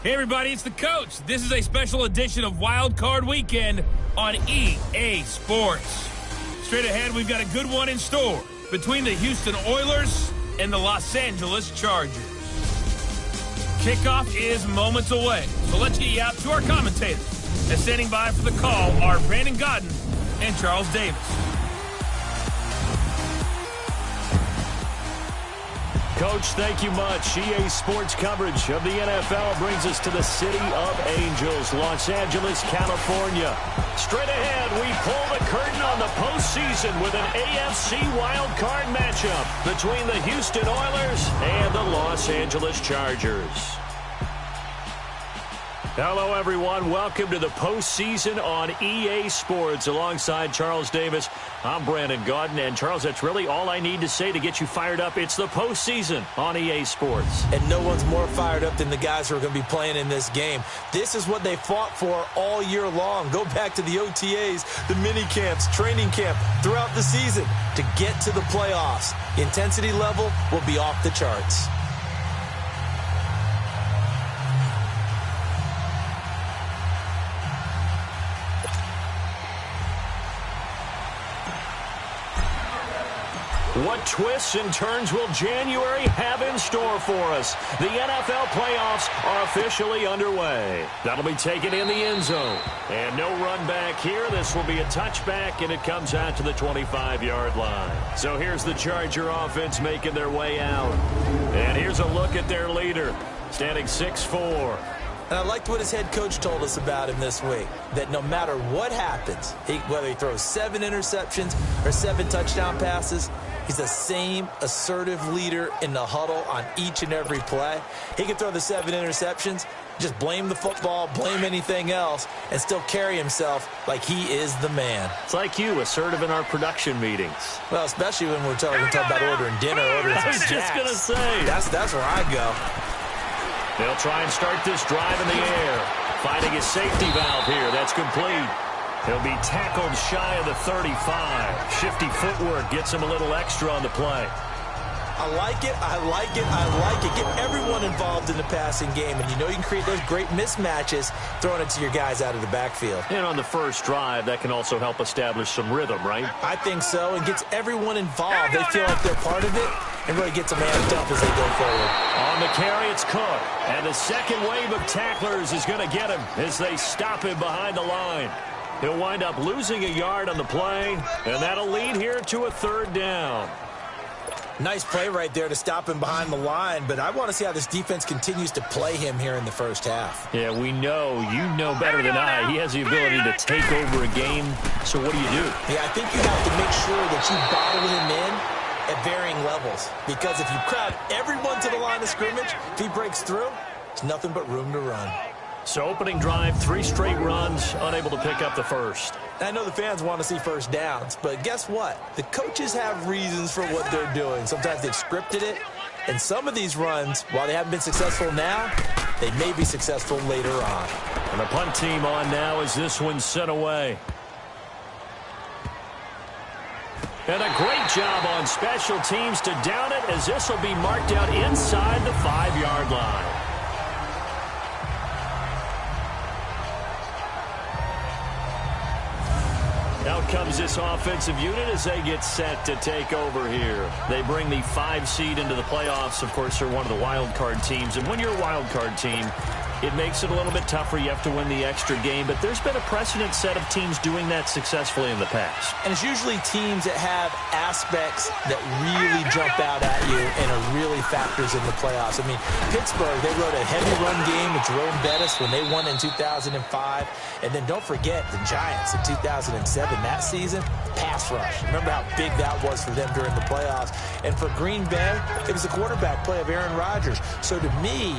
Hey everybody, it's the coach. This is a special edition of Wildcard Weekend on EA Sports. Straight ahead, we've got a good one in store between the Houston Oilers and the Los Angeles Chargers. Kickoff is moments away, so let's get you out to our commentators. And standing by for the call are Brandon Godden and Charles Davis. Coach, thank you much. EA Sports coverage of the NFL brings us to the City of Angels, Los Angeles, California. Straight ahead, we pull the curtain on the postseason with an AFC wildcard matchup between the Houston Oilers and the Los Angeles Chargers. Hello, everyone. Welcome to the postseason on EA Sports. Alongside Charles Davis, I'm Brandon Godden. And, Charles, that's really all I need to say to get you fired up. It's the postseason on EA Sports. And no one's more fired up than the guys who are going to be playing in this game. This is what they fought for all year long. Go back to the OTAs, the mini camps, training camp throughout the season to get to the playoffs. The intensity level will be off the charts. What twists and turns will January have in store for us? The NFL playoffs are officially underway. That'll be taken in the end zone. And no run back here. This will be a touchback, and it comes out to the 25-yard line. So here's the Charger offense making their way out. And here's a look at their leader, standing 6'4". And I liked what his head coach told us about him this week, that no matter what happens, whether he throws 7 interceptions or 7 touchdown passes, he's the same assertive leader in the huddle on each and every play. He can throw the 7 interceptions, just blame the football, blame anything else, and still carry himself like he is the man. It's like you, assertive in our production meetings. Well, especially when we're talking about ordering dinner, ordering some snacks. I was just going to say. That's where I go. They'll try and start this drive in the air. Finding his safety valve here. That's complete. He'll be tackled shy of the 35. Shifty footwork gets him a little extra on the play. I like it, I like it, I like it. Get everyone involved in the passing game, and you know you can create those great mismatches throwing it to your guys out of the backfield. And on the first drive, that can also help establish some rhythm, right? I think so, and gets everyone involved. They feel like they're part of it, and really gets them amped up as they go forward. On the carry, it's Cook. And the second wave of tacklers is going to get him as they stop him behind the line. He'll wind up losing a yard on the play, and that'll lead here to a 3rd down. Nice play right there to stop him behind the line, but I want to see how this defense continues to play him here in the first half. Yeah, we know, you know better than I, he has the ability to take over a game, so what do you do? Yeah, I think you have to make sure that you bottle him in at varying levels, because if you crowd everyone to the line of scrimmage, if he breaks through, it's nothing but room to run. So opening drive, 3 straight runs, unable to pick up the first. I know the fans want to see first downs, but guess what? The coaches have reasons for what they're doing. Sometimes they've scripted it, and some of these runs, while they haven't been successful now, they may be successful later on. And the punt team on now as this one's sent away. And a great job on special teams to down it, as this will be marked out inside the 5-yard line. Out comes this offensive unit as they get set to take over here. They bring the 5 seed into the playoffs. Of course, they're one of the wild card teams. And when you're a wild card team, it makes it a little bit tougher. You have to win the extra game. But there's been a precedent set of teams doing that successfully in the past. And it's usually teams that have aspects that really jump out at you and are really factors in the playoffs. I mean, Pittsburgh, they rode a heavy run game with Jerome Bettis when they won in 2005. And then don't forget the Giants in 2007, that season, pass rush. Remember how big that was for them during the playoffs. And for Green Bay, it was the quarterback play of Aaron Rodgers. So to me,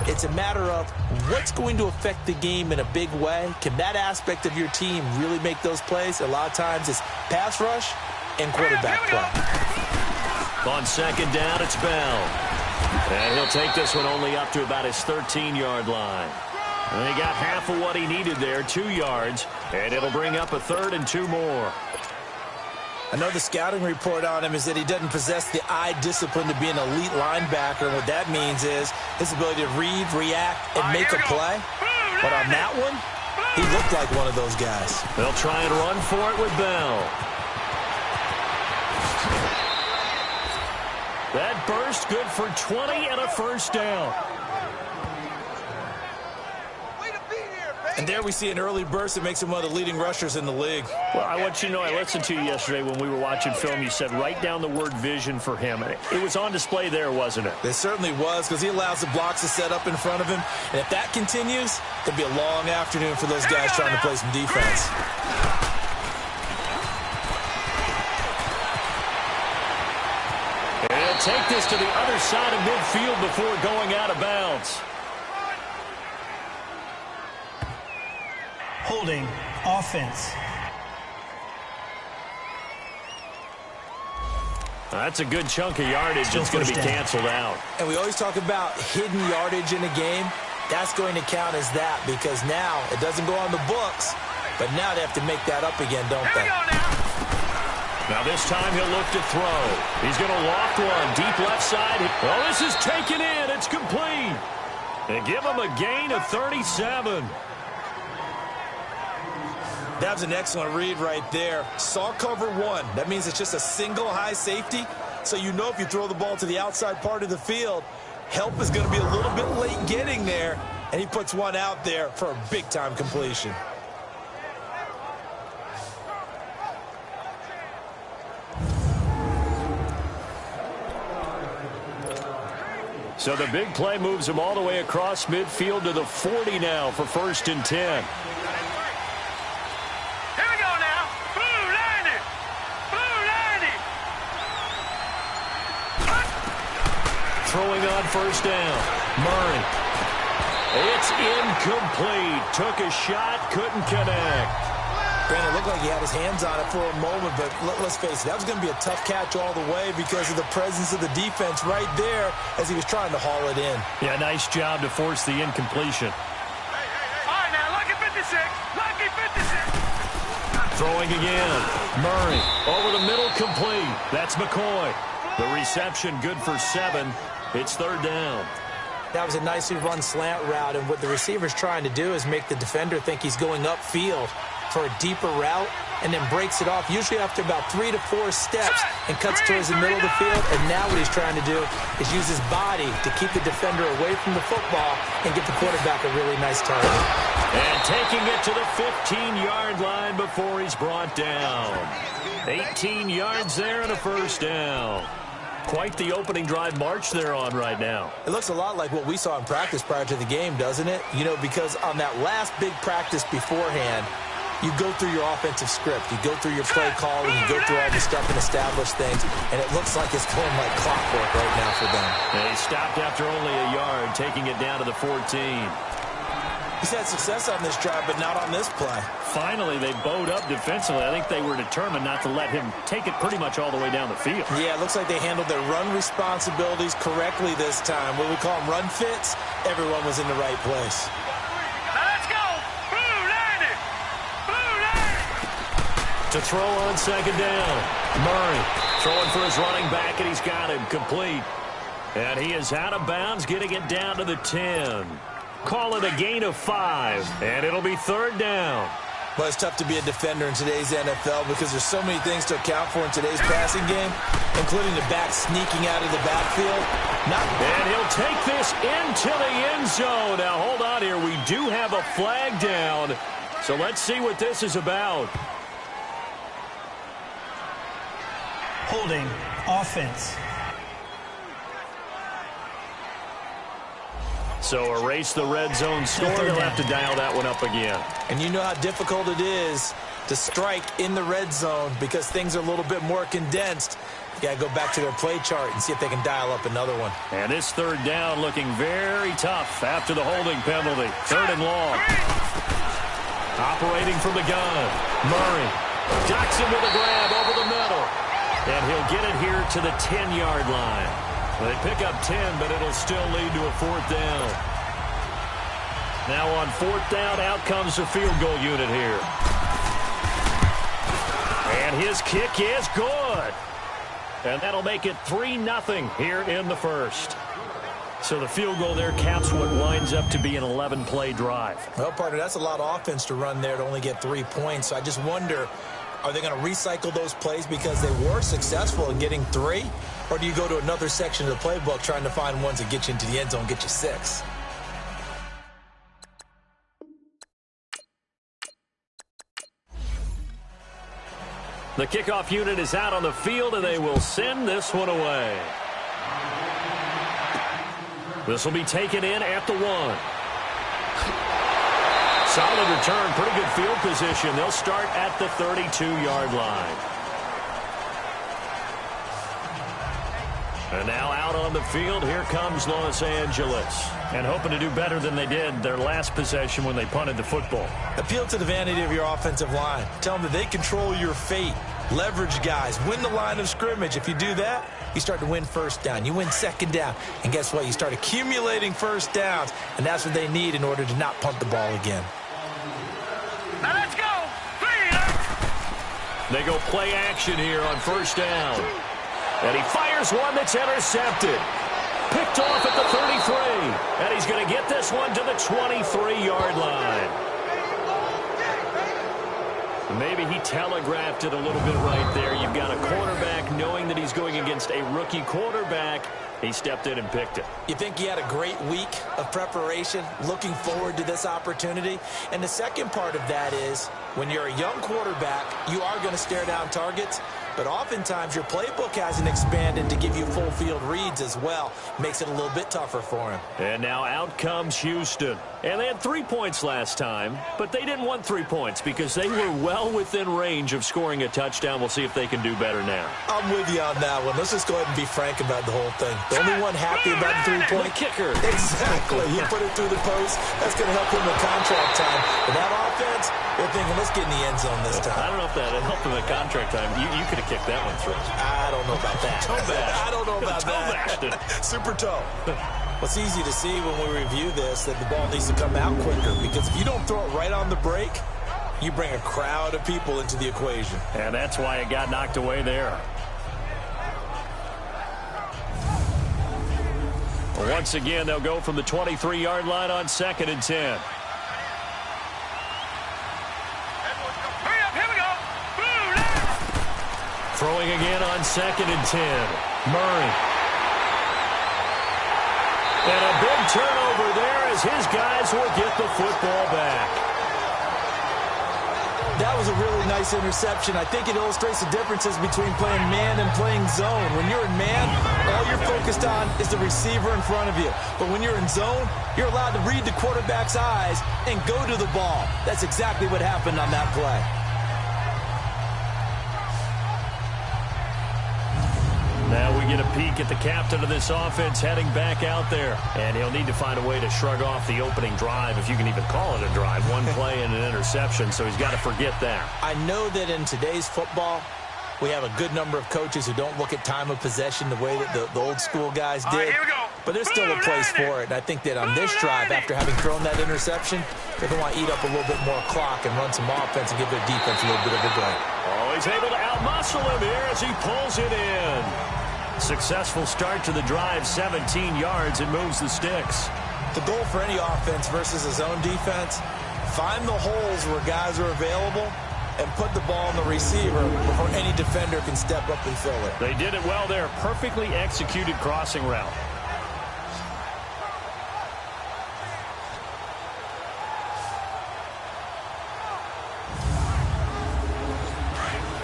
it's a matter of what's going to affect the game in a big way. Can that aspect of your team really make those plays? A lot of times it's pass rush and quarterback play. On 2nd down, it's Bell. And he'll take this one only up to about his 13-yard line. And he got half of what he needed there, 2 yards. And it'll bring up a 3rd and 2 more. I know the scouting report on him is that he doesn't possess the eye discipline to be an elite linebacker. And what that means is his ability to read, react, and make a play. But on that one, he looked like one of those guys. They'll try and run for it with Bell. That burst good for 20 and a first down. And there we see an early burst that makes him one of the leading rushers in the league. Well, I want you to know, I listened to you yesterday when we were watching film. You said write down the word vision for him. It was on display there, wasn't it? It certainly was, because he allows the blocks to set up in front of him. And if that continues, it'll be a long afternoon for those guys trying to play some defense. And he'll take this to the other side of midfield before going out of bounds. Holding offense. That's a good chunk of yardage that's going to be canceled out. And we always talk about hidden yardage in a game. That's going to count as that, because now it doesn't go on the books, but now they have to make that up again, don't they? Now this time he'll look to throw. He's going to loft one deep left side. Well, this is taken in. It's complete. They give him a gain of 37. That was an excellent read right there. Saw cover one. That means it's just a single high safety. So you know if you throw the ball to the outside part of the field, help is going to be a little bit late getting there. And he puts one out there for a big-time completion. So the big play moves him all the way across midfield to the 40 now for 1st and 10. Throwing on 1st down. Murray. It's incomplete. Took a shot, couldn't connect. Brandon, it looked like he had his hands on it for a moment, but let's face it, that was going to be a tough catch all the way because of the presence of the defense right there as he was trying to haul it in. Yeah, nice job to force the incompletion. All right, now, lucky 56. Lucky 56. Throwing again. Murray over the middle, complete. That's McCoy. The reception good for 7. It's 3rd down. That was a nicely run slant route, and what the receiver's trying to do is make the defender think he's going upfield for a deeper route and then breaks it off, usually after about 3 to 4 steps, and cuts towards the middle of the field. And now what he's trying to do is use his body to keep the defender away from the football and get the quarterback a really nice target. And taking it to the 15-yard line before he's brought down. 18 yards there and a 1st down. Quite the opening drive march they're on right now. It looks a lot like what we saw in practice prior to the game, doesn't it? You know, because on that last big practice beforehand, you go through your offensive script. You go through your play calling. You go through all the stuff and establish things. And it looks like it's going like clockwork right now for them. And he stopped after only a yard, taking it down to the 14. He's had success on this drive, but not on this play. Finally, they bowed up defensively. I think they were determined not to let him take it pretty much all the way down the field. Yeah, it looks like they handled their run responsibilities correctly this time. What we call them run fits, everyone was in the right place. Now let's go. Blue line it. Blue line it. To throw on 2nd down. Murray throwing for his running back, and he's got him complete. And he is out of bounds, getting it down to the 10. Call it a gain of 5, and it'll be 3rd down. Well, it's tough to be a defender in today's NFL because there's so many things to account for in today's passing game, including the back sneaking out of the backfield. And he'll take this into the end zone. Now, hold on here. We do have a flag down, so let's see what this is about. Holding offense. So erase the red zone score. They'll have to dial that one up again. And you know how difficult it is to strike in the red zone because things are a little bit more condensed. You got to go back to their play chart and see if they can dial up another one. And this 3rd down looking very tough after the holding penalty. 3rd and long. Operating from the gun. Murray ducks him with a grab over the middle. And he'll get it here to the 10-yard line. They pick up 10, but it'll still lead to a 4th down. Now on 4th down, out comes the field goal unit here. And And his kick is good. And that'll make it 3-0 here in the first. So the field goal there caps what winds up to be an 11-play drive. Well, partner, that's a lot of offense to run there to only get 3 points. So I just wonder, are they going to recycle those plays because they were successful in getting 3? Or do you go to another section of the playbook trying to find ones that get you into the end zone, get you 6? The kickoff unit is out on the field, and they will send this one away. This will be taken in at the 1. Solid return, pretty good field position. They'll start at the 32-yard line. And now out on the field, here comes Los Angeles. And hoping to do better than they did their last possession when they punted the football. Appeal to the vanity of your offensive line. Tell them that they control your fate. Leverage guys. Win the line of scrimmage. If you do that, you start to win first down. You win second down. And guess what? You start accumulating first downs. And that's what they need in order to not punt the ball again. Now let's go. 3. They go play action here on first down. And he fires one that's intercepted. Picked off at the 33. And he's going to get this one to the 23-yard line. Maybe he telegraphed it a little bit right there. You've got a quarterback knowing that he's going against a rookie quarterback. He stepped in and picked it. You think he had a great week of preparation, looking forward to this opportunity? And the second part of that is, when you're a young quarterback, you are going to stare down targets. But oftentimes your playbook hasn't expanded to give you full field reads as well. Makes it a little bit tougher for him. And now out comes Houston. And they had 3 points last time, but they didn't want 3 points because they were well within range of scoring a touchdown. We'll see if they can do better now. I'm with you on that one. Let's just go ahead and be frank about the whole thing. The only one happy about the 3-point kicker. Exactly. He put it through the post. That's going to help him with contract time. But that offense, they're thinking, let's get in the end zone this time. I don't know if that helped him at contract time. You could have kicked that one through. I don't know about that. Toe bash. I don't know about that. Super toe. Well, it's easy to see when we review this that the ball needs to come out quicker, because if you don't throw it right on the break, you bring a crowd of people into the equation. And that's why it got knocked away there. Once again, they'll go from the 23-yard line on 2nd and 10. Throwing again on 2nd and 10. Murray. And a big turnover there as his guys will get the football back. That was a really nice interception. I think it illustrates the differences between playing man and playing zone. When you're in man, all you're focused on is the receiver in front of you. But when you're in zone, you're allowed to read the quarterback's eyes and go to the ball. That's exactly what happened on that play. Now we get a peek at the captain of this offense heading back out there. And he'll need to find a way to shrug off the opening drive, if you can even call it a drive. One play and an interception, so he's got to forget that. I know that in today's football, we have a good number of coaches who don't look at time of possession the way that the old school guys did. All right, here we go. But there's still a place for it. And I think that on this drive, after having thrown that interception, they're going to want to eat up a little bit more clock and run some offense and give their defense a little bit of a break. Oh, he's able to outmuscle him here as he pulls it in. Successful start to the drive, 17 yards, and moves the sticks. The goal for any offense versus a zone defense, find the holes where guys are available and put the ball on the receiver before any defender can step up and fill it. They did it well there. Perfectly executed crossing route.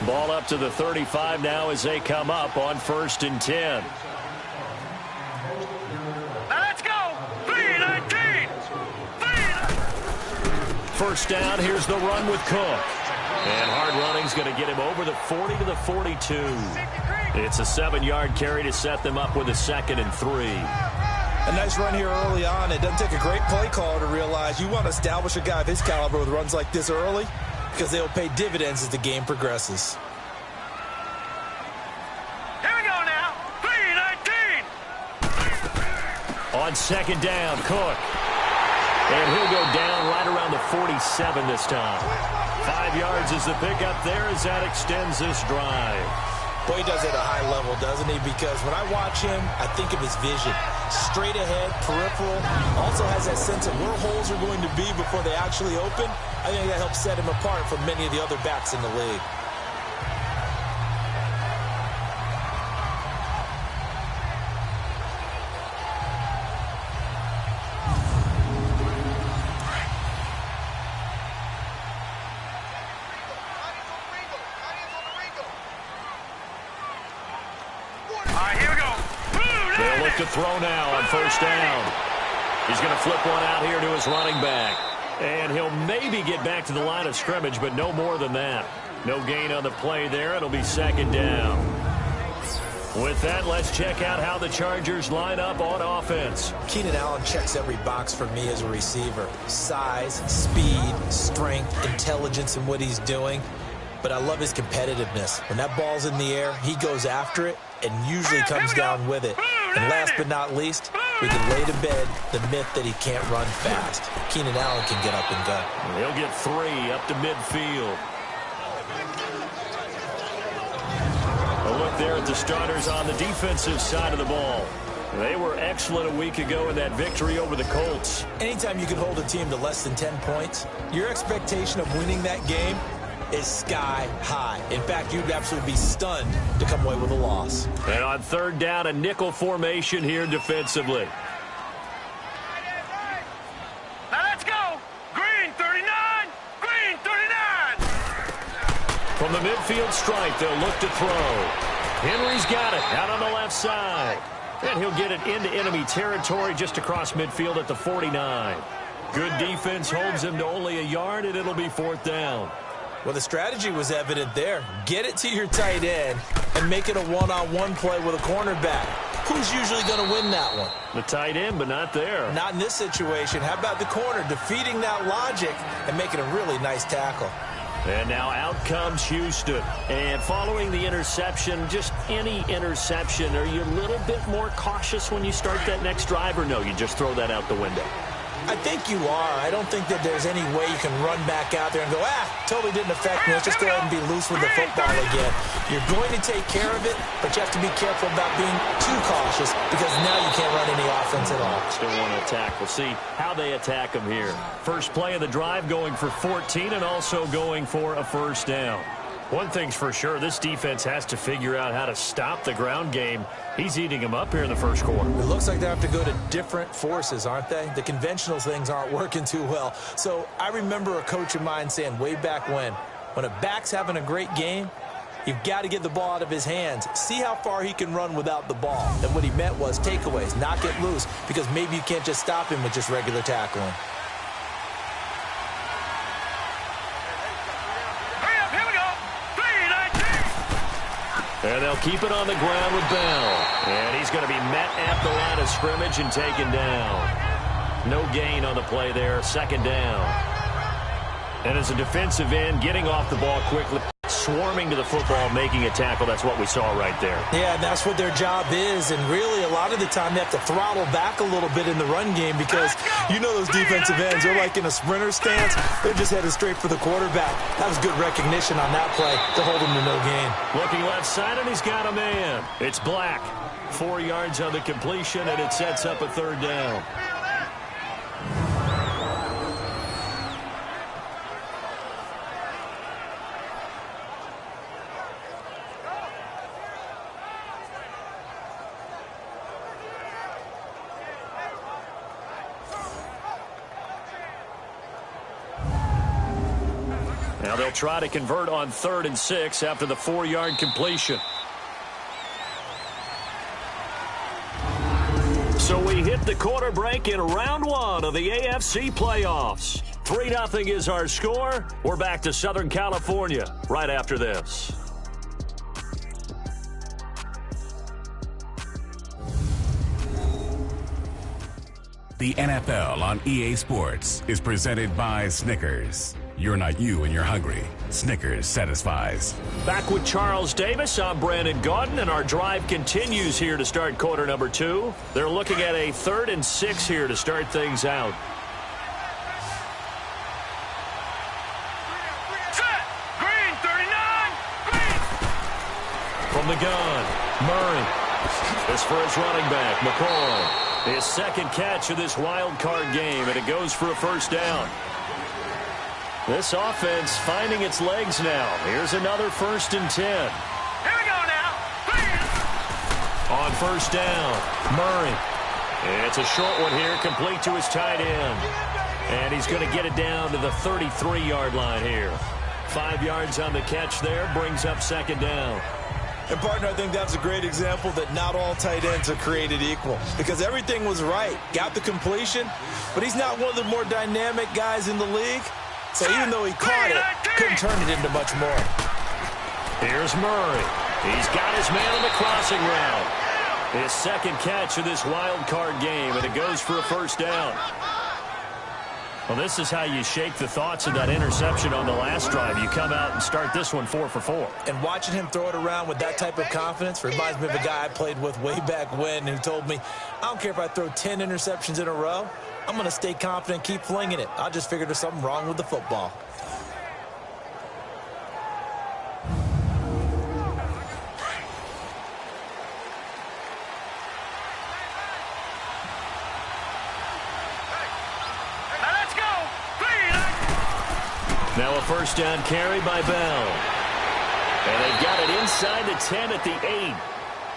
Ball up to the 35 now as they come up on 1st and 10. Now let's go. 3-19. First down, here's the run with Cook. And hard running's going to get him over the 40 to the 42. It's a 7-yard carry to set them up with a 2nd and 3. A nice run here early on. It doesn't take a great play caller to realize you want to establish a guy of his caliber with runs like this early, because they'll pay dividends as the game progresses. Here we go now. 3-19. On 2nd down, Cook. And he'll go down right around the 47 this time. 5 yards is the pickup there as that extends this drive. Boy, he does it at a high level, doesn't he? Because when I watch him, I think of his vision. Straight ahead, peripheral, also has that sense of where holes are going to be before they actually open. I think that helps set him apart from many of the other backs in the league. To throw now on first down. He's going to flip one out here to his running back. And he'll maybe get back to the line of scrimmage, but no more than that. No gain on the play there. It'll be second down. With that, let's check out how the Chargers line up on offense. Keenan Allen checks every box for me as a receiver. Size, speed, strength, intelligence in what he's doing. But I love his competitiveness. When that ball's in the air, he goes after it and usually comes down with it. And last but not least, we can lay to bed the myth that he can't run fast. Keenan Allen can get up and go. He'll get 3 up to midfield. A look there at the starters on the defensive side of the ball. They were excellent a week ago in that victory over the Colts. Anytime you can hold a team to less than 10 points, your expectation of winning that game is sky high. In fact, you'd absolutely be stunned to come away with a loss. And on third down, a nickel formation here defensively. Now let's go. Green 39. Green 39. From the midfield stripe, they'll look to throw. Henry's got it out on the left side. And he'll get it into enemy territory just across midfield at the 49. Good defense holds him to only a yard, and it'll be fourth down. Well, the strategy was evident there. Get it to your tight end and make it a one-on-one play with a cornerback. Who's usually going to win that one? The tight end, but not there. Not in this situation. How about the corner defeating that logic and making a really nice tackle? And now out comes Houston. And following the interception, just any interception, are you a little bit more cautious when you start that next drive, or no, you just throw that out the window? I think you are. I don't think that there's any way you can run back out there and go, totally didn't affect me. Let's just go ahead and be loose with the football again. You're going to take care of it, but you have to be careful about being too cautious because now you can't run any offense at all. Still want to attack. We'll see how they attack them here. First play of the drive going for 14 and also going for a first down. One thing's for sure, this defense has to figure out how to stop the ground game. He's eating them up here in the first quarter. It looks like they have to go to different forces, aren't they? The conventional things aren't working too well. So I remember a coach of mine saying way back when a back's having a great game, you've got to get the ball out of his hands. See how far he can run without the ball. And what he meant was takeaways, not get loose, because maybe you can't just stop him with just regular tackling. And they'll keep it on the ground with Bell. And he's going to be met at the line of scrimmage and taken down. No gain on the play there. Second down. And as a defensive end, getting off the ball quickly, swarming to the football, making a tackle. That's what we saw right there. Yeah, that's what their job is. And really, a lot of the time, they have to throttle back a little bit in the run game because you know those defensive ends, they're like in a sprinter stance. They're just headed straight for the quarterback. That was good recognition on that play to hold him to no gain. Looking left side, and he's got a man. It's Black. 4 yards on the completion, and it sets up a third down. Now they'll try to convert on 3rd and 6 after the 4-yard completion. So we hit the quarter break in round 1 of the AFC playoffs. 3-0 is our score. We're back to Southern California right after this. The NFL on EA Sports is presented by Snickers. You're not you when you're hungry. Snickers satisfies. Back with Charles Davis. I'm Brandon Gaudin, and our drive continues here to start quarter number 2. They're looking at a 3rd and 6 here to start things out. Set. from the gun. Murray. This for his running back, McCoy. His second catch of this wild card game, and it goes for a first down. This offense finding its legs now. Here's another 1st and 10. Here we go now. On first down, Murray. It's a short one here, complete to his tight end. And he's going to get it down to the 33-yard line here. 5 yards on the catch there, brings up 2nd down. And, partner, I think that's a great example that not all tight ends are created equal. Because everything was right. Got the completion, but he's not one of the more dynamic guys in the league. So even though he caught it, couldn't turn it into much more. Here's Murray. He's got his man on the crossing route. His second catch of this wild card game, and it goes for a first down. Well, this is how you shake the thoughts of that interception on the last drive. You come out and start this one 4 for 4. And watching him throw it around with that type of confidence reminds me of a guy I played with way back when who told me, I don't care if I throw 10 interceptions in a row. I'm going to stay confident and keep flinging it. I just figured there's something wrong with the football. Now a first down carry by Bell. And they've got it inside the 10 at the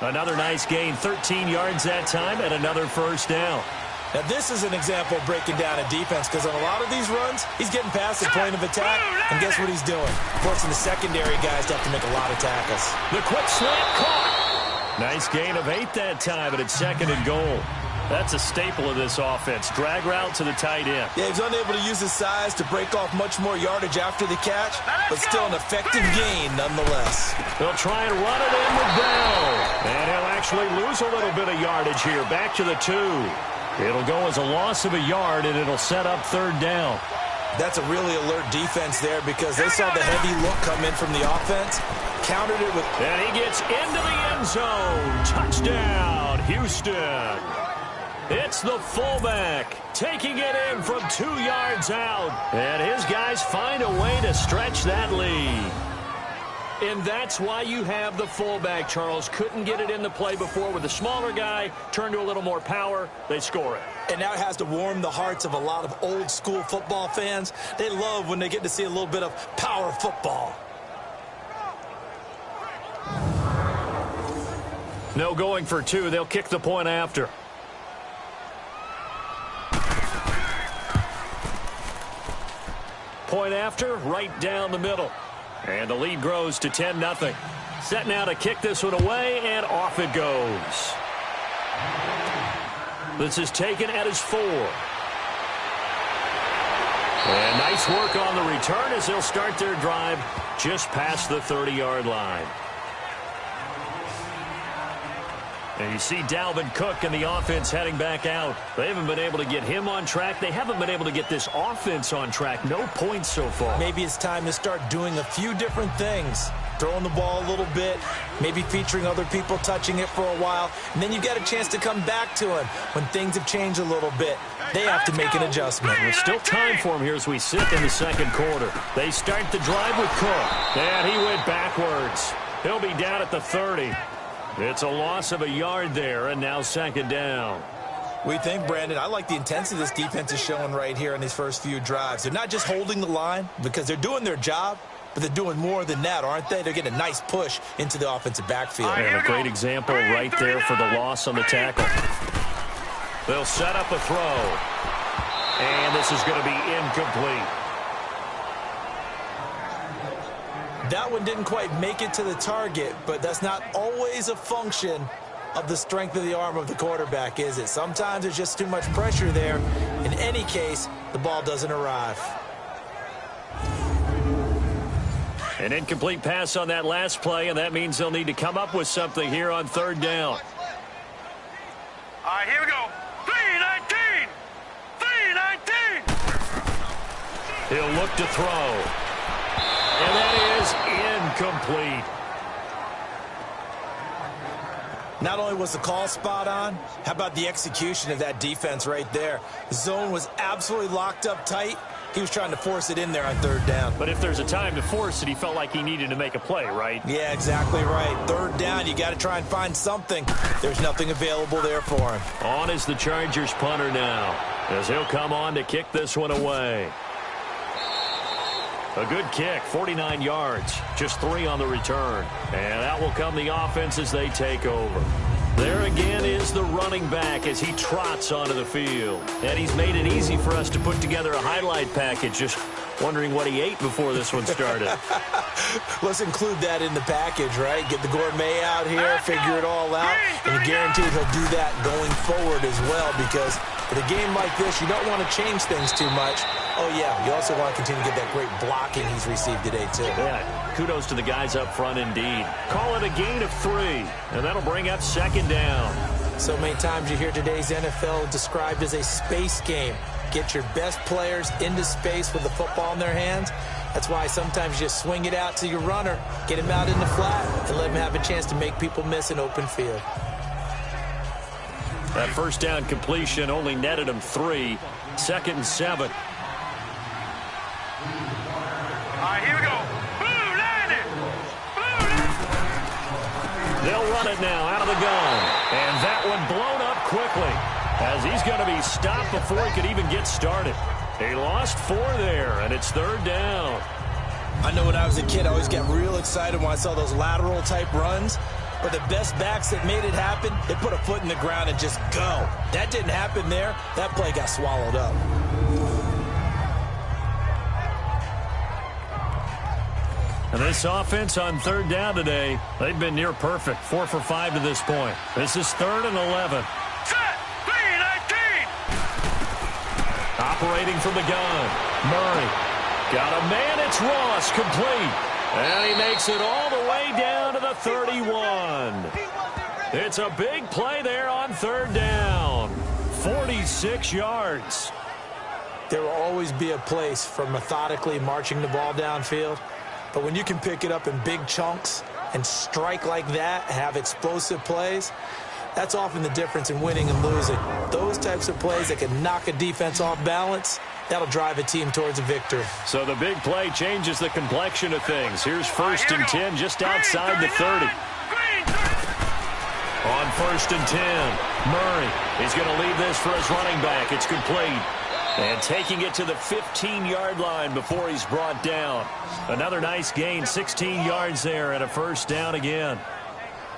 8. Another nice gain, 13 yards that time, and another first down. Now this is an example of breaking down a defense, because on a lot of these runs, he's getting past the point of attack, and guess what he's doing? Forcing the secondary guys to have to make a lot of tackles. The quick slant caught. Nice gain of 8 that time, and it's 2nd and goal. That's a staple of this offense. Drag route to the tight end. Yeah, he's unable to use his size to break off much more yardage after the catch, but still an effective gain nonetheless. They'll try and run it in with Bell. And he'll actually lose a little bit of yardage here. Back to the 2. It'll go as a loss of a yard, and it'll set up 3rd down. That's a really alert defense there, because they saw the heavy look come in from the offense, countered it with... And he gets into the end zone. Touchdown, Houston. It's the fullback taking it in from 2 yards out. And his guys find a way to stretch that lead. And that's why you have the fullback, Charles. Couldn't get it in the play before with the smaller guy. Turned to a little more power. They score it. And now it has to warm the hearts of a lot of old-school football fans. They love when they get to see a little bit of power football. No going for 2. They'll kick the point after. Point after, right down the middle. And the lead grows to 10-0. Set now to kick this one away, and off it goes. This is taken at his 4. And nice work on the return as they'll start their drive just past the 30-yard line. And you see Dalvin Cook and the offense heading back out. They haven't been able to get him on track. They haven't been able to get this offense on track. No points so far. Maybe it's time to start doing a few different things. Throwing the ball a little bit, maybe featuring other people touching it for a while, and then you get a chance to come back to him when things have changed a little bit. They have to make an adjustment. There's still time for him here as we sit in the 2nd quarter. They start the drive with Cook. And he went backwards. He'll be down at the 30. It's a loss of a yard there, and now 2nd down. We think, Brandon, I like the intensity this defense is showing right here in these first few drives. They're not just holding the line because they're doing their job, but they're doing more than that, aren't they? They're getting a nice push into the offensive backfield. And a great example right there for the loss on the tackle. They'll set up a throw. And this is going to be incomplete. That one didn't quite make it to the target, but that's not always a function of the strength of the arm of the quarterback, is it? Sometimes there's just too much pressure there. In any case, the ball doesn't arrive. An incomplete pass on that last play, and that means they'll need to come up with something here on 3rd down. All right, here we go. 3-19. 3-19. He'll look to throw. And that is incomplete. Not only was the call spot on, how about the execution of that defense right there? The zone was absolutely locked up tight, He was trying to force it in there on third down. But if there's a time to force it, he felt like he needed to make a play, right? Yeah, exactly right. Third down, you got to try and find something. There's nothing available there for him. On is the Chargers punter now, as he'll come on to kick this one away. A good kick, 49 yards, just 3 on the return. And out will come the offense as they take over. There again is the running back as he trots onto the field. And he's made it easy for us to put together a highlight package. Just wondering what he ate before this one started. Let's include that in the package, right? Get the gourmet out here, figure it all out, and guaranteed he'll do that going forward as well, because with a game like this, you don't want to change things too much. Oh, yeah, you also want to continue to get that great blocking he's received today, too. Yeah, kudos to the guys up front indeed. Call it a gain of 3, and that'll bring up second down. So many times you hear today's NFL described as a space game. Get your best players into space with the football in their hands. That's why sometimes you just swing it out to your runner, get him out in the flat, and let him have a chance to make people miss an open field. That first down completion only netted him 3. 2nd and 7. All right, here we go. Blue line it. Blue line. They'll run it now out of the gun. And that one blown up quickly, as he's going to be stopped before he could even get started. He lost 4 there, and it's 3rd down. I know when I was a kid, I always got real excited when I saw those lateral-type runs. But the best backs that made it happen, they put a foot in the ground and just go. That didn't happen there. That play got swallowed up. And this offense on 3rd down today, they've been near perfect. 4 for 5 to this point. This is 3rd and 11. Set. 3-19. Operating from the gun. Murray. Got a man. It's Ross. Complete. And he makes it all the way down to the 31. It's a big play there on 3rd down. 46 yards. There will always be a place for methodically marching the ball downfield. But when you can pick it up in big chunks and strike like that, have explosive plays, that's often the difference in winning and losing. Those types of plays that can knock a defense off balance, that'll drive a team towards a victory. So the big play changes the complexion of things. Here's 1st and 10 just outside the 30. On 1st and 10, Murray. He's going to leave this for his running back. It's complete. And taking it to the 15-yard line before he's brought down. Another nice gain, 16 yards there, and a 1st down again.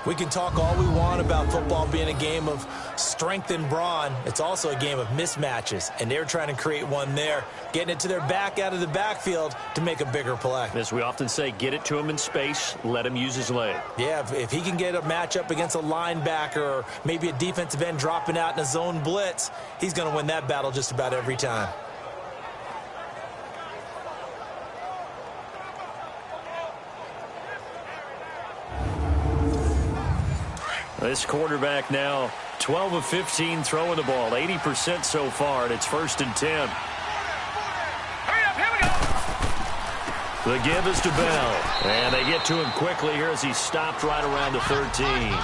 We can talk all we want about football being a game of strength and brawn. It's also a game of mismatches, and they're trying to create one there, getting it to their back out of the backfield to make a bigger play. As we often say, get it to him in space, let him use his leg. Yeah, if he can get a matchup against a linebacker or maybe a defensive end dropping out in a zone blitz, he's going to win that battle just about every time. This quarterback now 12 of 15 throwing the ball, 80% so far, and it's 1st and 10. Hurry up, here we go. The give is to Bell, and they get to him quickly here as he stopped right around the 13.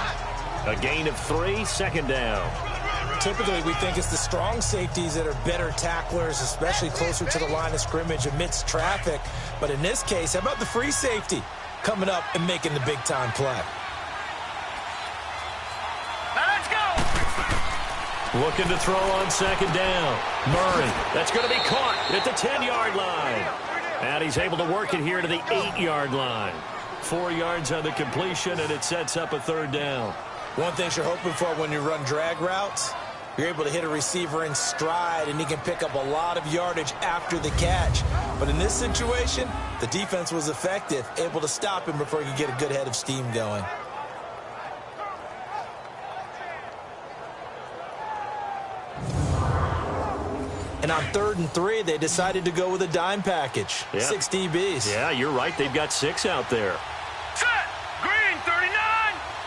A gain of 3, 2nd down. Typically, we think it's the strong safeties that are better tacklers, especially closer to the line of scrimmage amidst traffic. But in this case, how about the free safety coming up and making the big-time play? Looking to throw on 2nd down. Murray, that's going to be caught at the 10-yard line. And he's able to work it here to the 8-yard line. 4 yards on the completion, and it sets up a 3rd down. One thing you're hoping for when you run drag routes, you're able to hit a receiver in stride, and he can pick up a lot of yardage after the catch. But in this situation, the defense was effective, able to stop him before he could get a good head of steam going. And on 3rd and 3, they decided to go with a dime package. Yep. 6 DBs. Yeah, you're right. They've got 6 out there. Set. Green 39.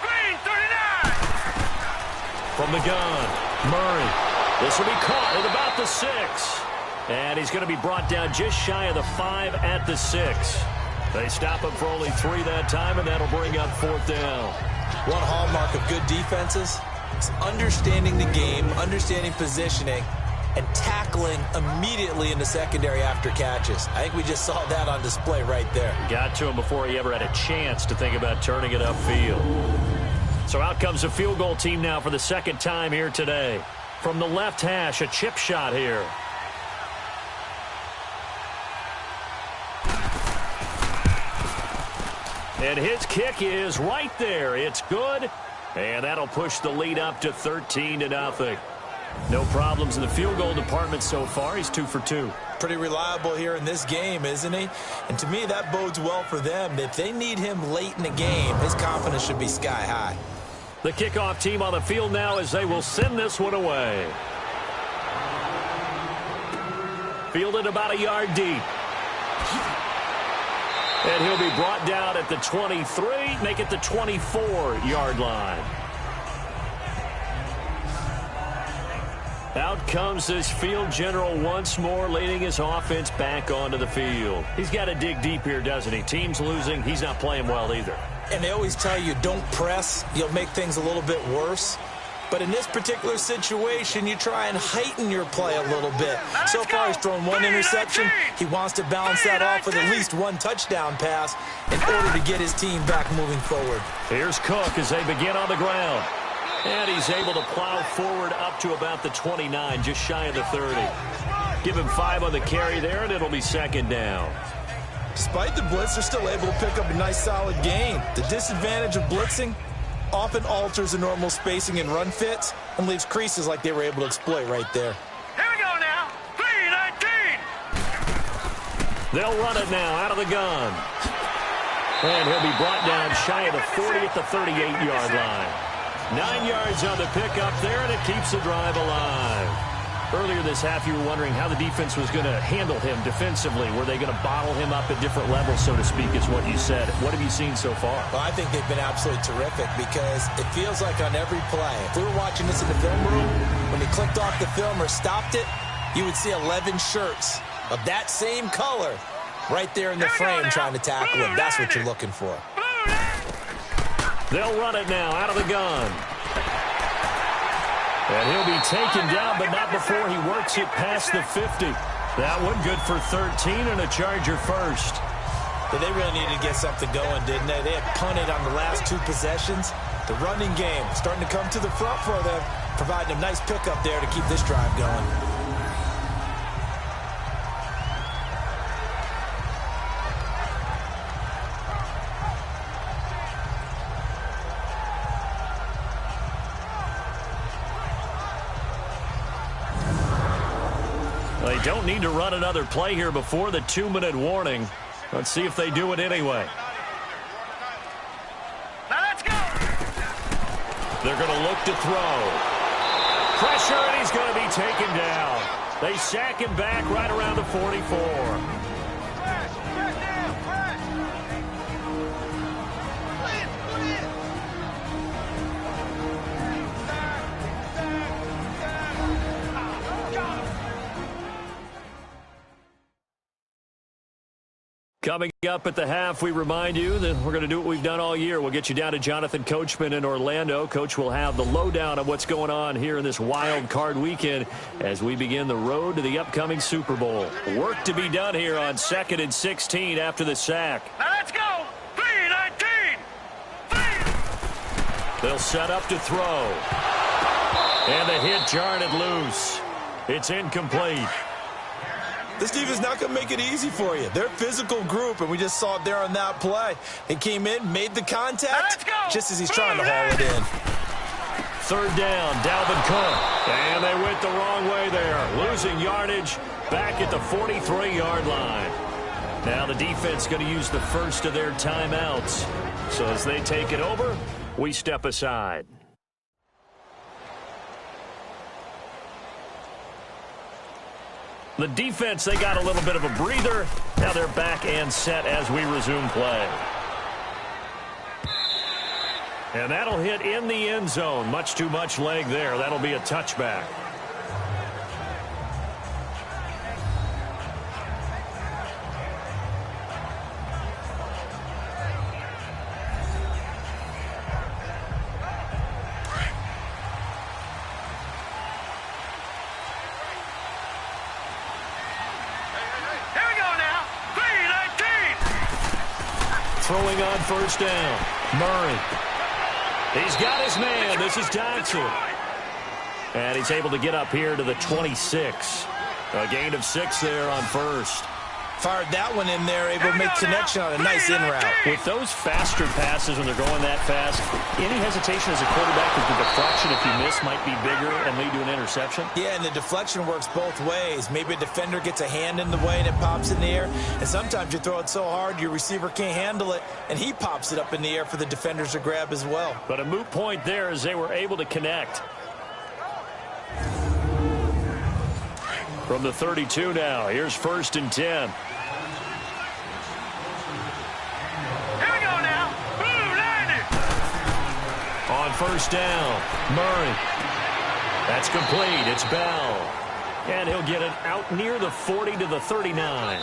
Green 39. From the gun, Murray. This will be caught at about the 6. And he's going to be brought down just shy of the 5 at the 6. They stop him for only 3 that time, and that'll bring up 4th down. One hallmark of good defenses is understanding the game, understanding positioning, and tackling immediately in the secondary after catches. I think we just saw that on display right there. Got to him before he ever had a chance to think about turning it upfield. So out comes the field goal team now for the second time here today. From the left hash, a chip shot here. And his kick is right there. It's good. And that'll push the lead up to 13-0. No problems in the field goal department so far. He's 2 for 2. Pretty reliable here in this game, isn't he? And to me, that bodes well for them. If they need him late in the game, his confidence should be sky high. The kickoff team on the field now as they will send this one away. Fielded about a yard deep. And he'll be brought down at the 23, make it the 24-yard line. Out comes this field general once more, leading his offense back onto the field. He's got to dig deep here, doesn't he? Team's losing. He's not playing well either. And they always tell you, don't press. You'll make things a little bit worse. But in this particular situation, you try and heighten your play a little bit. So far, he's thrown one interception. He wants to balance that off with at least one touchdown pass in order to get his team back moving forward. Here's Cook as they begin on the ground. And he's able to plow forward up to about the 29, just shy of the 30. Give him 5 on the carry there, and it'll be second down. Despite the blitz, they're still able to pick up a nice, solid gain. The disadvantage of blitzing often alters the normal spacing and run fits and leaves creases like they were able to exploit right there. Here we go now. 3-19. They'll run it now out of the gun. And he'll be brought down shy of the 40 at the 38-yard line. 9 yards on the pickup there, and it keeps the drive alive. Earlier this half, you were wondering how the defense was going to handle him defensively. Were they going to bottle him up at different levels, so to speak, is what you said. What have you seen so far? Well, I think they've been absolutely terrific because it feels like on every play, if we were watching this in the film room, when they clicked off the film or stopped it, you would see 11 shirts of that same color right there in the frame trying to tackle him. That's what you're looking for. They'll run it now out of the gun. And he'll be taken down, but not before he works it past the 50. That one good for 13 and a Charger first. But they really needed to get something going, didn't they? They had punted on the last 2 possessions. The running game starting to come to the front for them, providing a nice pickup there to keep this drive going. They don't need to run another play here before the 2-minute warning. Let's see if they do it anyway. Now let's go. They're going to look to throw. Pressure, and he's going to be taken down. They sack him back right around the 44. Coming up at the half, we remind you that we're going to do what we've done all year. We'll get you down to Jonathan Coachman in Orlando. Coach will have the lowdown of what's going on here in this wild card weekend as we begin the road to the upcoming Super Bowl. Work to be done here on 2nd and 16 after the sack. Now let's go. 3-19. They'll set up to throw. And the hit jarred it loose. It's incomplete. This defense is not going to make it easy for you. They're a physical group, and we just saw it there on that play. He came in, made the contact, just as he's trying to haul it in. 3rd down, Dalvin Cook. And they went the wrong way there. Losing yardage back at the 43-yard line. Now the defense going to use the first of their timeouts. So as they take it over, we step aside. The defense, they got a little bit of a breather. Now they're back and set as we resume play. And that'll hit in the end zone. Much too much leg there. That'll be a touchback. throwing on first down. Murray. He's got his man. This is Dodson. And he's able to get up here to the 26. A gain of 6 there on first. Fired that one in there, able to make connection on a nice in route. With those faster passes when they're going that fast, any hesitation as a quarterback that the deflection, if you miss, might be bigger and lead to an interception? Yeah, and the deflection works both ways. Maybe a defender gets a hand in the way and it pops in the air. And sometimes you throw it so hard your receiver can't handle it, and he pops it up in the air for the defenders to grab as well. But a moot point there as they were able to connect. From the 32 now, here's 1st and 10. On first down, Murray. That's complete. It's Bell. And he'll get it out near the 40 to the 39.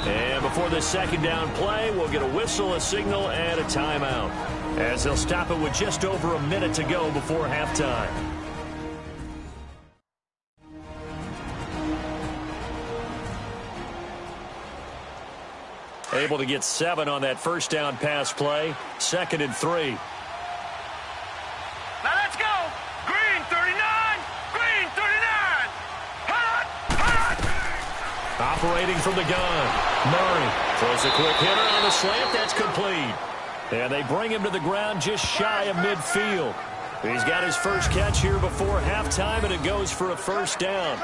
And before the second down play, we'll get a whistle, a signal, and a timeout, as they'll stop it with just over a minute to go before halftime. Able to get 7 on that first down pass play. 2nd and 3. Now let's go. Green 39. Green 39. Hot. Operating from the gun. Murray throws a quick hitter on the slant. That's complete. And they bring him to the ground just shy of midfield. He's got his first catch here before halftime, and it goes for a first down.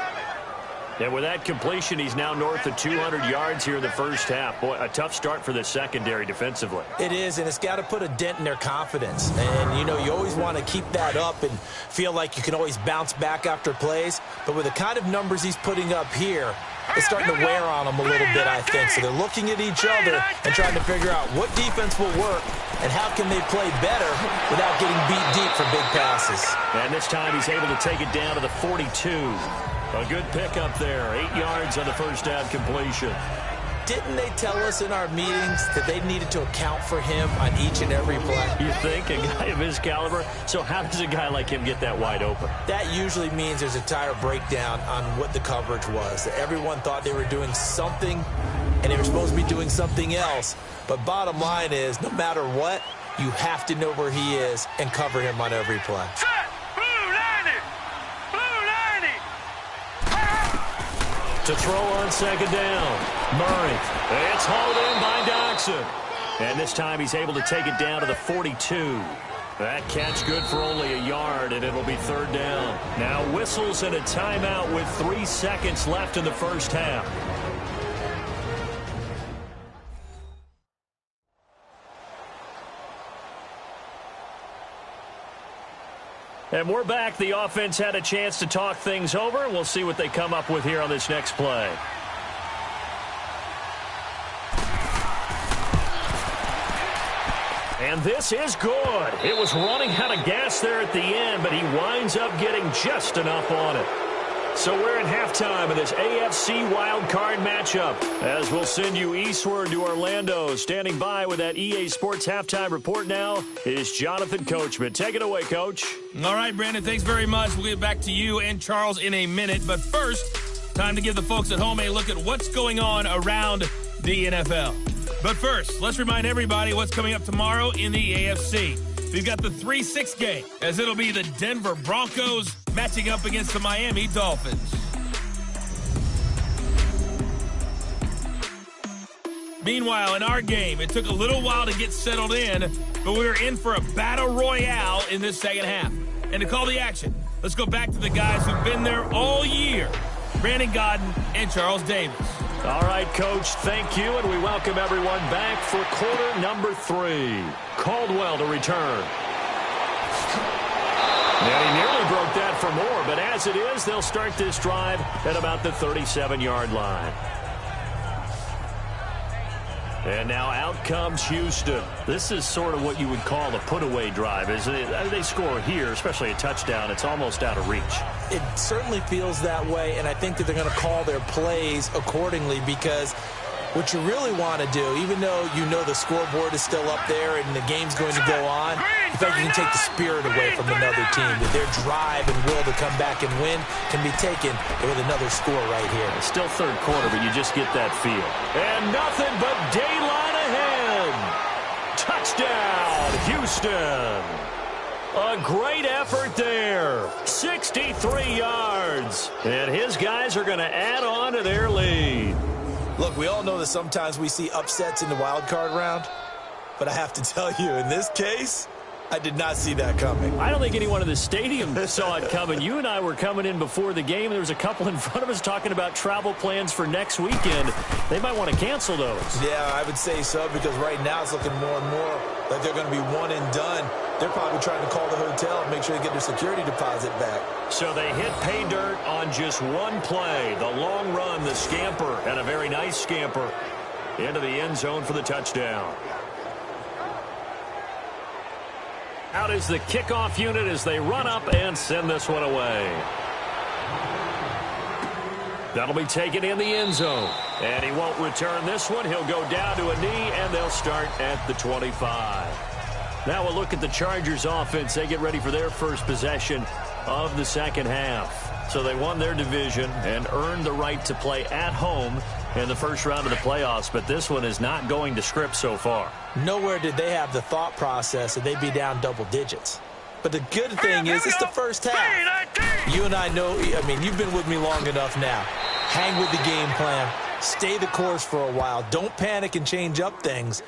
And with that completion, he's now north of 200 yards here in the first half. Boy, a tough start for the secondary defensively. It is, and it's got to put a dent in their confidence. And, you know, you always want to keep that up and feel like you can always bounce back after plays. But with the kind of numbers he's putting up here, it's starting to wear on them a little bit, I think. So they're looking at each other and trying to figure out what defense will work and how can they play better without getting beat deep for big passes. And this time he's able to take it down to the 42. A good pickup there. 8 yards on the first down completion. Didn't they tell us in our meetings that they needed to account for him on each and every play? You think? A guy of his caliber? So how does a guy like him get that wide open? That usually means there's a entire breakdown on what the coverage was. Everyone thought they were doing something, and they were supposed to be doing something else. But bottom line is, no matter what, you have to know where he is and cover him on every play. To throw on second down, Murray. It's hauled in by Dodson. And this time he's able to take it down to the 42. That catch good for only a yard, and it'll be 3rd down. Now whistles and a timeout with 3 seconds left in the first half. And we're back. The offense had a chance to talk things over. We'll see what they come up with here on this next play. And this is good. It was running out of gas there at the end, but he winds up getting just enough on it. So we're in halftime of this AFC Wildcard matchup, as we'll send you eastward to Orlando. Standing by with that EA Sports halftime report now is Jonathan Coachman. Take it away, Coach. All right, Brandon, thanks very much. We'll get back to you and Charles in a minute. But first, time to give the folks at home a look at what's going on around the NFL. But first, let's remind everybody what's coming up tomorrow in the AFC. We've got the 3-6 game, as it'll be the Denver Broncos matching up against the Miami Dolphins. Meanwhile, in our game, it took a little while to get settled in, but we were in for a battle royale in this second half. And to call the action, let's go back to the guys who've been there all year, Brandon Godden and Charles Davis. All right, Coach, thank you, and we welcome everyone back for quarter number 3. Caldwell to return. Now, he nearly broke that for more, but as it is, they'll start this drive at about the 37-yard line. And now out comes Houston. This is sort of what you would call a put-away drive, isn't it? They score here, especially a touchdown. It's almost out of reach. It certainly feels that way, and I think that they're going to call their plays accordingly, because what you really want to do, even though you know the scoreboard is still up there and the game's going to go on, in fact, you can take the spirit away from another team, that their drive and will to come back and win can be taken with another score right here. It's still third quarter, but you just get that feel. And nothing but daylight ahead. Touchdown, Houston. A great effort there. 63 yards. And his guys are going to add on to their lead. Look, we all know that sometimes we see upsets in the wild card round. But I have to tell you, in this case, I did not see that coming. I don't think anyone in the stadium saw it coming. You and I were coming in before the game. There was a couple in front of us talking about travel plans for next weekend. They might want to cancel those. Yeah, I would say so, because right now it's looking more and more like they're going to be one and done. They're probably trying to call the hotel and make sure they get their security deposit back. So they hit pay dirt on just one play. The long run, the scamper, and a very nice scamper into the end zone for the touchdown. Out is the kickoff unit as they run up and send this one away. That'll be taken in the end zone. And he won't return this one. He'll go down to a knee, and they'll start at the 25. Now we'll look at the Chargers offense. They get ready for their first possession of the second half. So they won their division and earned the right to play at home in the first round of the playoffs, but this one is not going to script so far. Nowhere did they have the thought process that they'd be down double digits. But the good thing is it's the first half. You and I know, I mean, you've been with me long enough now. Hang with the game plan. Stay the course for a while. Don't panic and change up things.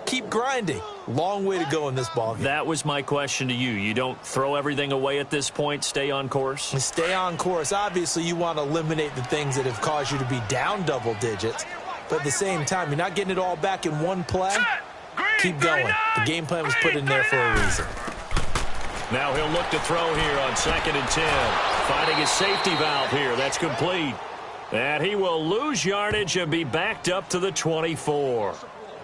Keep grinding. Long way to go in this ballgame. That was my question to you. You don't throw everything away at this point. Stay on course? Stay on course. Obviously, you want to eliminate the things that have caused you to be down double digits. But at the same time, you're not getting it all back in one play. Keep going. The game plan was put in there for a reason. Now he'll look to throw here on 2nd and 10. Finding his safety valve here. That's complete. And he will lose yardage and be backed up to the 24.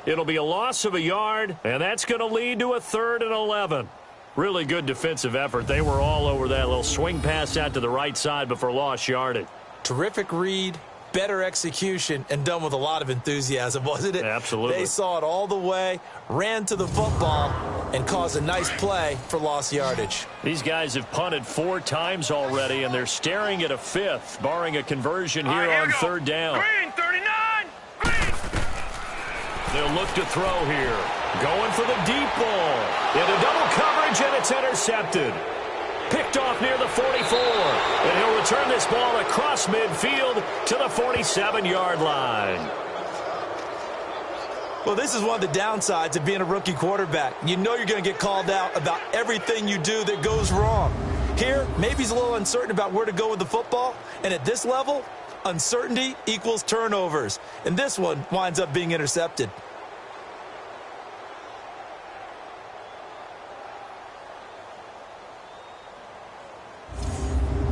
It'll be a loss of a yard, and that's going to lead to a 3rd and 11. Really good defensive effort. They were all over that little swing pass out to the right side before lost yardage. Terrific read, better execution, and done with a lot of enthusiasm, wasn't it? Absolutely. They saw it all the way, ran to the football, and caused a nice play for lost yardage. These guys have punted 4 times already, and they're staring at a 5th, barring a conversion here on 3rd down. Green, 39. They'll look to throw here. Going for the deep ball. Into double coverage, and it's intercepted. Picked off near the 44. And he'll return this ball across midfield to the 47-yard line. Well, this is one of the downsides of being a rookie quarterback. You know you're going to get called out about everything you do that goes wrong. Here, maybe he's a little uncertain about where to go with the football. And at this level, uncertainty equals turnovers. And this one winds up being intercepted.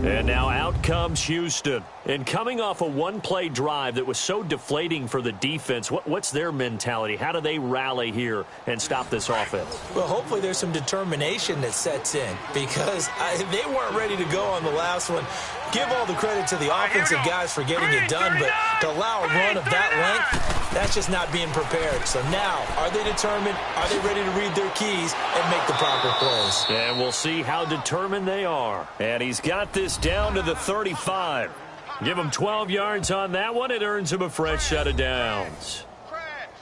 And now out comes Houston. And coming off a one-play drive that was so deflating for the defense, what's their mentality? How do they rally here and stop this offense? Well, hopefully there's some determination that sets in, because they weren't ready to go on the last one. Give all the credit to the offensive guys for getting it done, but to allow a run of that length, that's just not being prepared. So now, are they determined? Are they ready to read their keys and make the proper plays? And we'll see how determined they are. And he's got this down to the 35. Give him 12 yards on that one. It earns him a fresh set of downs.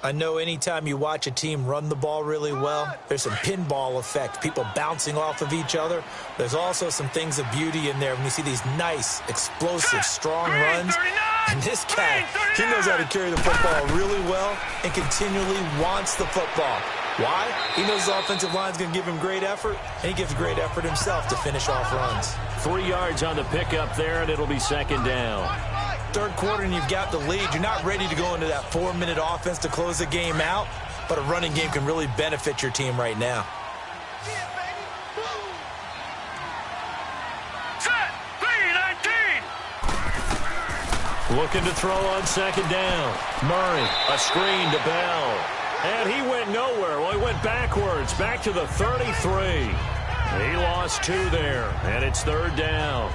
I know anytime you watch a team run the ball really well, there's some pinball effect, people bouncing off of each other. There's also some things of beauty in there when you see these nice, explosive, strong runs. And this guy, he knows how to carry the football really well and continually wants the football. Why? He knows his offensive line is going to give him great effort, and he gives great effort himself to finish off runs. 3 yards on the pickup there, and it'll be 2nd down. 3rd quarter, and you've got the lead. You're not ready to go into that 4-minute offense to close the game out, but a running game can really benefit your team right now. Set, 3-19. Looking to throw on 2nd down. Murray, a screen to Bell. And he went nowhere. Well, he went backwards, back to the 33. He lost 2 there, and it's 3rd down.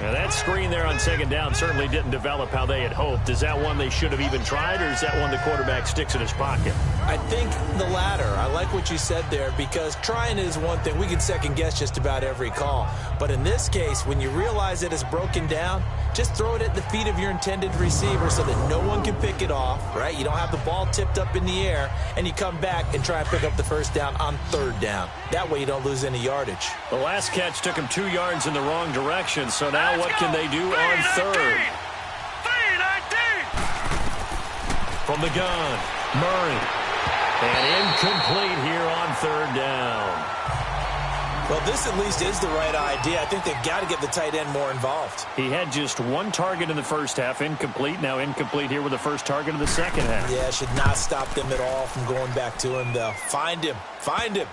Now, that screen there on 2nd down certainly didn't develop how they had hoped. Is that one they should have even tried, or is that one the quarterback sticks in his pocket? I think the latter. I like what you said there, because trying is one thing. We can second-guess just about every call. But in this case, when you realize it is broken down, just throw it at the feet of your intended receiver so that no one can pick it off, right? You don't have the ball tipped up in the air, and you come back and try and pick up the first down on third down. That way you don't lose any yardage. The last catch took him 2 yards in the wrong direction, so now what can they do on third? From the gun, Murray. And incomplete here on third down. Well, this at least is the right idea. I think they've got to get the tight end more involved. He had just 1 target in the first half, incomplete. Now incomplete here with the first target of the second half. Yeah, should not stop them at all from going back to him, though. Find him. Find him.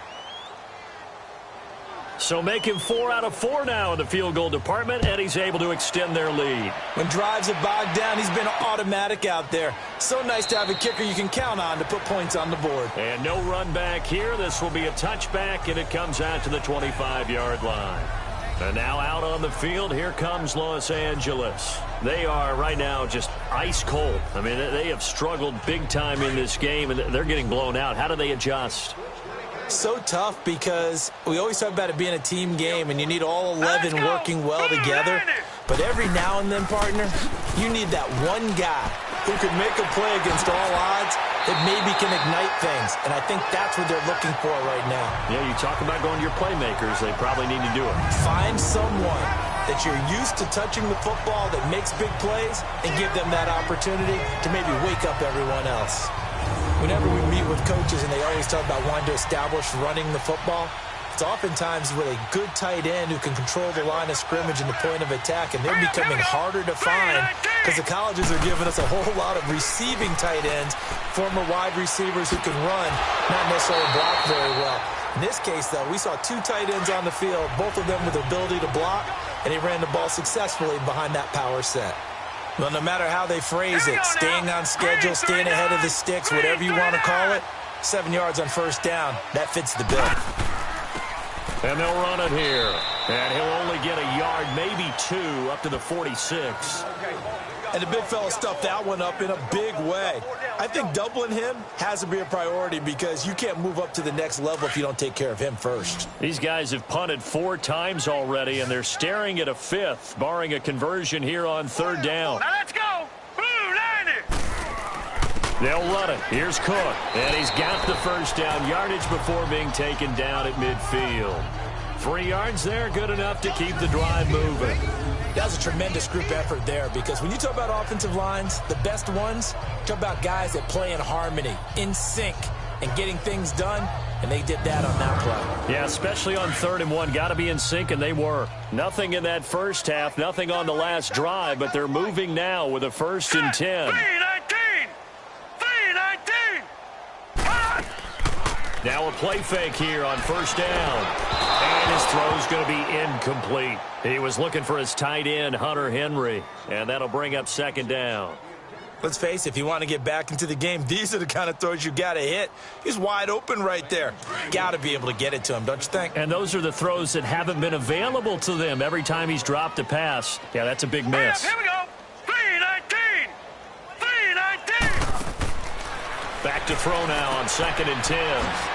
So make him 4 out of 4 now in the field goal department, and he's able to extend their lead. When drives are bogged down, he's been automatic out there. So nice to have a kicker you can count on to put points on the board. And no run back here. This will be a touchback, and it comes out to the 25-yard line. And now out on the field, here comes Los Angeles. They are right now just ice cold. I mean, they have struggled big time in this game, and they're getting blown out. How do they adjust? So tough because we always talk about it being a team game and you need all 11 working well together. But every now and then, partner, you need that one guy who can make a play against all odds that maybe can ignite things. And I think that's what they're looking for right now. Yeah, you talk about going to your playmakers. They probably need to do it. Find someone that you're used to touching the football that makes big plays and give them that opportunity to maybe wake up everyone else. Whenever we meet with coaches and they always talk about wanting to establish running the football, it's oftentimes with a good tight end who can control the line of scrimmage and the point of attack, and they're becoming harder to find because the colleges are giving us a whole lot of receiving tight ends, former wide receivers who can run, not necessarily block very well. In this case, though, we saw 2 tight ends on the field, both of them with the ability to block, and he ran the ball successfully behind that power set. Well, no matter how they phrase it, staying on schedule, staying ahead of the sticks, whatever you want to call it, 7 yards on first down, that fits the bill. And they'll run it here. And he'll only get a yard, maybe 2, up to the 46. And the big fella stuffed that one up in a big way. I think doubling him has to be a priority because you can't move up to the next level if you don't take care of him first. These guys have punted 4 times already, and they're staring at a 5th, barring a conversion here on third down. Now let's go. Blue line it. They'll run it. Here's Cook, and he's got the first down yardage before being taken down at midfield. 3 yards there, good enough to keep the drive moving. That was a tremendous group effort there because when you talk about offensive lines, the best ones, talk about guys that play in harmony, in sync, and getting things done, and they did that on that play. Yeah, especially on 3rd and 1. Got to be in sync, and they were. Nothing in that first half, nothing on the last drive, but they're moving now with a 1st and 10. 3-19. Now a play fake here on first down. And his throw's going to be incomplete. He was looking for his tight end, Hunter Henry, and that'll bring up 2nd down. Let's face it, if you want to get back into the game, these are the kind of throws you got to hit. He's wide open right there. Got to be able to get it to him, don't you think? And those are the throws that haven't been available to them every time he's dropped a pass. Yeah, that's a big miss. Here we go. 3-19. Back to throw now on 2nd and 10.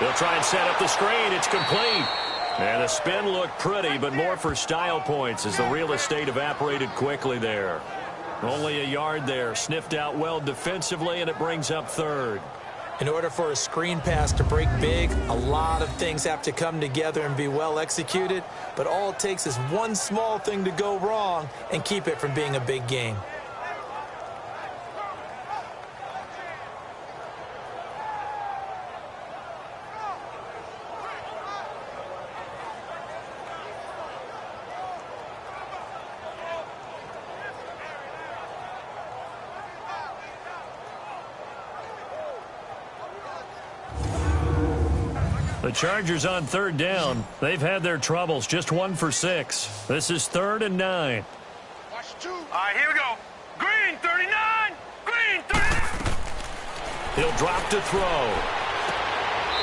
They'll try and set up the screen. It's complete. And the spin looked pretty, but more for style points as the real estate evaporated quickly there. Only a yard there. Sniffed out well defensively, and it brings up 3rd. In order for a screen pass to break big, a lot of things have to come together and be well executed. But all it takes is one small thing to go wrong and keep it from being a big game. The Chargers on 3rd down. They've had their troubles. Just 1 for 6. This is 3rd and 9. All right, here we go. Green 39. Green 39. He'll drop to throw.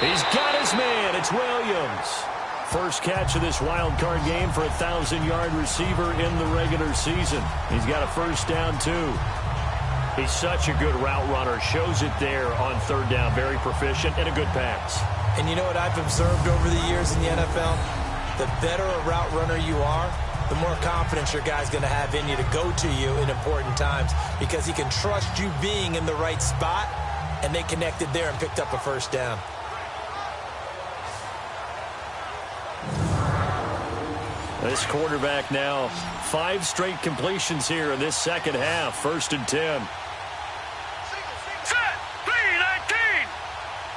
He's got his man. It's Williams. First catch of this wild card game for a 1,000-yard receiver in the regular season. He's got a first down, too. He's such a good route runner. Shows it there on 3rd down. Very proficient and a good pass. And you know what I've observed over the years in the NFL? The better a route runner you are, the more confidence your guy's going to have in you to go to you in important times because he can trust you being in the right spot, and they connected there and picked up a first down. This quarterback now 5 straight completions here in this second half. 1st and 10. Set.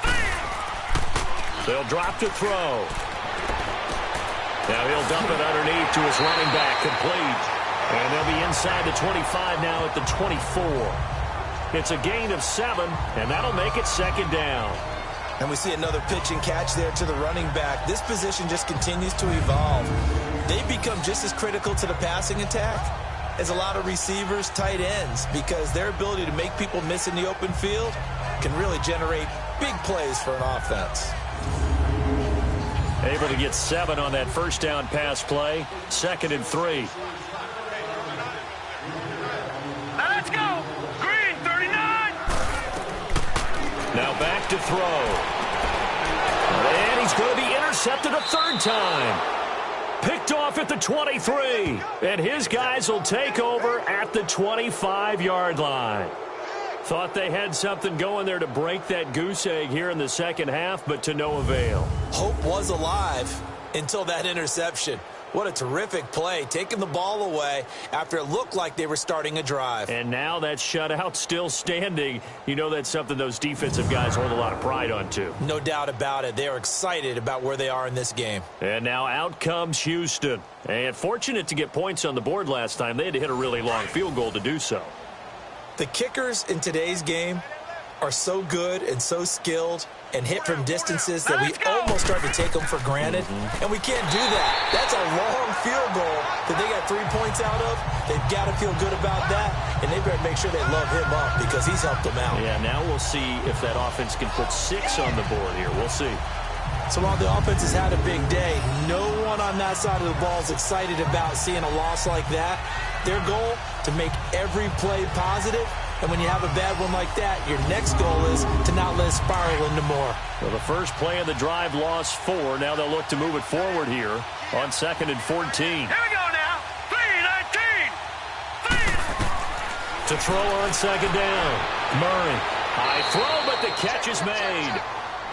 3-19. They'll drop to throw. Now he'll dump it underneath to his running back, complete. And they'll be inside the 25 now at the 24. It's a gain of 7, and that'll make it 2nd down. And we see another pitch and catch there to the running back. This position just continues to evolve. They become just as critical to the passing attack as a lot of receivers, tight ends, because their ability to make people miss in the open field can really generate big plays for an offense. Able to get 7 on that first down pass play. 2nd and 3. Now let's go. Green, 39. Now back to throw. And he's going to be intercepted a 3rd time. Picked off at the 23. And his guys will take over at the 25-yard line. Thought they had something going there to break that goose egg here in the second half, but to no avail. Hope was alive until that interception. What a terrific play, taking the ball away after it looked like they were starting a drive. And now that shutout still standing. You know that's something those defensive guys hold a lot of pride on, too. No doubt about it. They are excited about where they are in this game. And now out comes Houston. And fortunate to get points on the board last time. They had to hit a really long field goal to do so. The kickers in today's game are so good and so skilled and hit from distances that we almost start to take them for granted. And we can't do that. That's a long field goal that they got 3 points out of. They've got to feel good about that, and they better make sure they love him up because he's helped them out. Yeah, now we'll see if that offense can put 6 on the board here. We'll see. So while the offense has had a big day, no one on that side of the ball is excited about seeing a loss like that. Their goal, to make every play positive. And when you have a bad one like that, your next goal is to not let it spiral into more. Well, the first play of the drive lost 4. Now they'll look to move it forward here on 2nd and 14. Here we go now. 3-19. To throw on 2nd down. Murray. High throw, but the catch is made.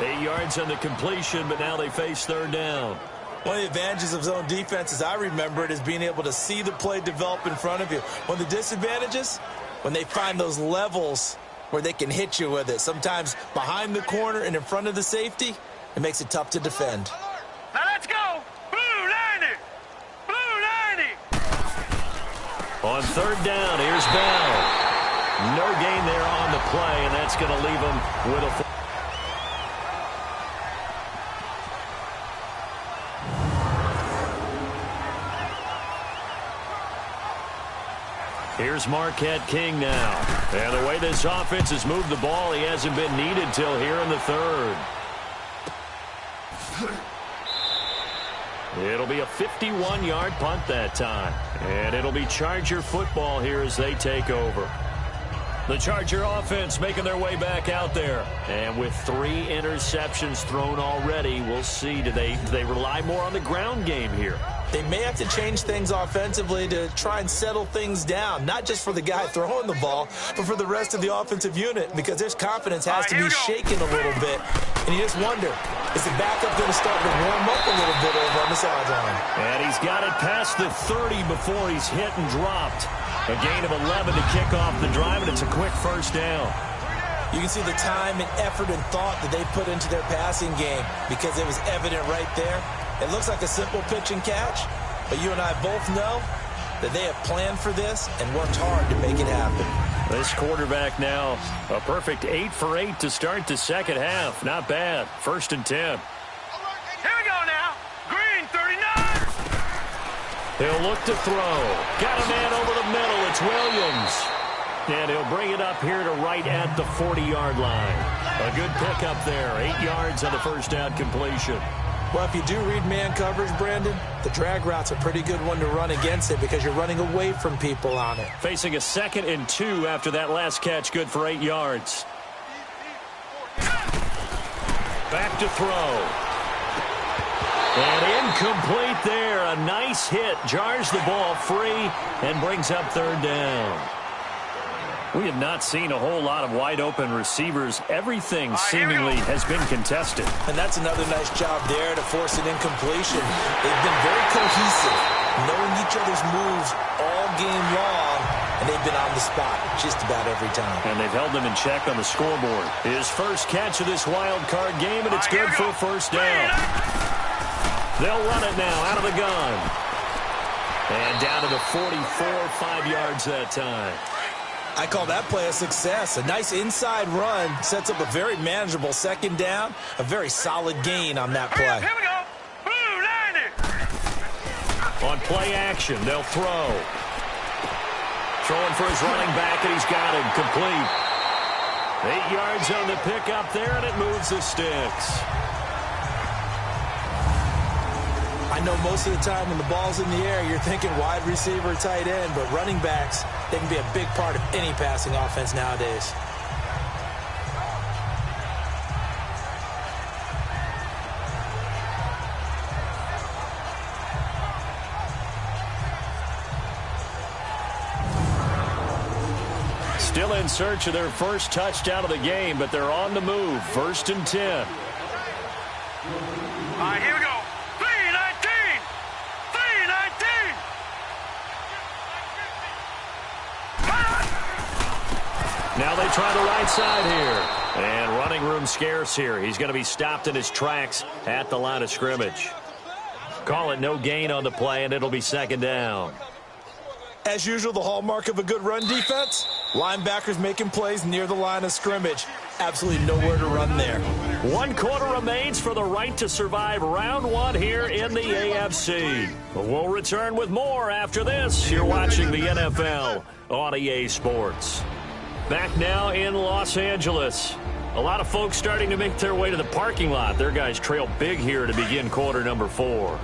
8 yards on the completion, but now they face 3rd down. One of the advantages of zone defense, as I remember it, is being able to see the play develop in front of you. One of the disadvantages, when they find those levels where they can hit you with it, sometimes behind the corner and in front of the safety, it makes it tough to defend. Now let's go. Blue 90. Blue 90. On 3rd down, here's Bell. No gain there on the play, and that's going to leave them with a... Here's Marquette King now. And the way this offense has moved the ball, he hasn't been needed till here in the 3rd. It'll be a 51-yard punt that time. And it'll be Charger football here as they take over. The Charger offense making their way back out there. And with 3 interceptions thrown already, we'll see. Do they rely more on the ground game here? They may have to change things offensively to try and settle things down, not just for the guy throwing the ball, but for the rest of the offensive unit, because their confidence has to be shaken a little bit. And you just wonder, is the backup going to start to warm up a little bit over on the sideline? And he's got it past the 30 before he's hit and dropped. A gain of 11 to kick off the drive, and it's a quick 1st down. You can see the time and effort and thought that they put into their passing game because it was evident right there. It looks like a simple pitch and catch, but you and I both know that they have planned for this and worked hard to make it happen. This quarterback now, a perfect 8 for 8 to start the second half. Not bad. 1st and 10. Here we go now. Green, 39. He'll look to throw. Got a man over the middle. It's Williams. And he'll bring it up here to right at the 40-yard line. A good pickup there. 8 yards on the first down completion. Well, if you do read man coverage, Brandon, the drag route's a pretty good one to run against it because you're running away from people on it. Facing a 2nd and 2 after that last catch, good for 8 yards. Back to throw. And Incomplete there. A nice hit. Jars the ball free and brings up third down. We have not seen a whole lot of wide-open receivers. Everything seemingly has been contested. And that's another nice job there to force an incompletion. They've been very cohesive, knowing each other's moves all game long, and they've been on the spot just about every time. And they've held them in check on the scoreboard. His first catch of this wild card game, and it's good for a first down. They'll run it now out of the gun. And down to the 44, 5 yards that time. I call that play a success. A nice inside run sets up a very manageable second down. A very solid gain on that play. Here we go. Blue 90. On play action, they'll throw. Throwing for his running back, and he's got him complete. 8 yards on the pickup there, and it moves the sticks. I know most of the time when the ball's in the air, you're thinking wide receiver, tight end, but running backs, they can be a big part of any passing offense nowadays. Still in search of their first touchdown of the game, but they're on the move. 1st and 10. All right, here we go. 3-19. 3-19. Now they try the right side here. And running room scarce here. He's going to be stopped in his tracks at the line of scrimmage. Call it no gain on the play, and it'll be second down. As usual, the hallmark of a good run defense, linebackers making plays near the line of scrimmage. Absolutely nowhere to run there. 1 quarter remains for the right to survive round 1 here in the AFC. We'll return with more after this. You're watching the NFL on EA Sports. Back now in Los Angeles. A lot of folks starting to make their way to the parking lot. Their guys trail big here to begin quarter number 4.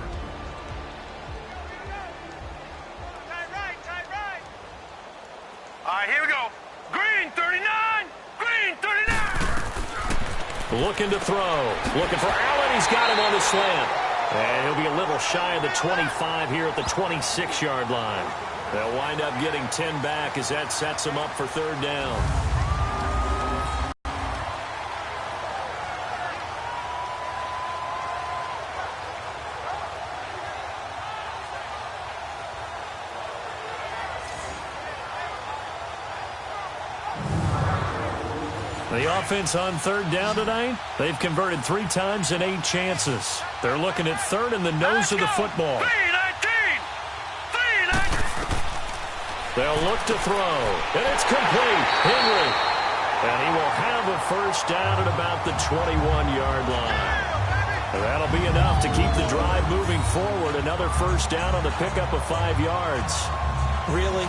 All right, here we go. Green 39. Green 39. Looking to throw. Looking for Allen. He's got him on the slant. And he'll be a little shy of the 25 here at the 26-yard line. They'll wind up getting 10 back as that sets him up for third down. The offense on third down tonight, they've converted 3 times in 8 chances. They're looking at third in the nose of the football. 3-19. 3-19. They'll look to throw, and it's complete. Henry, and he will have a first down at about the 21-yard line. And that'll be enough to keep the drive moving forward. Another first down on the pickup of 5 yards. Really?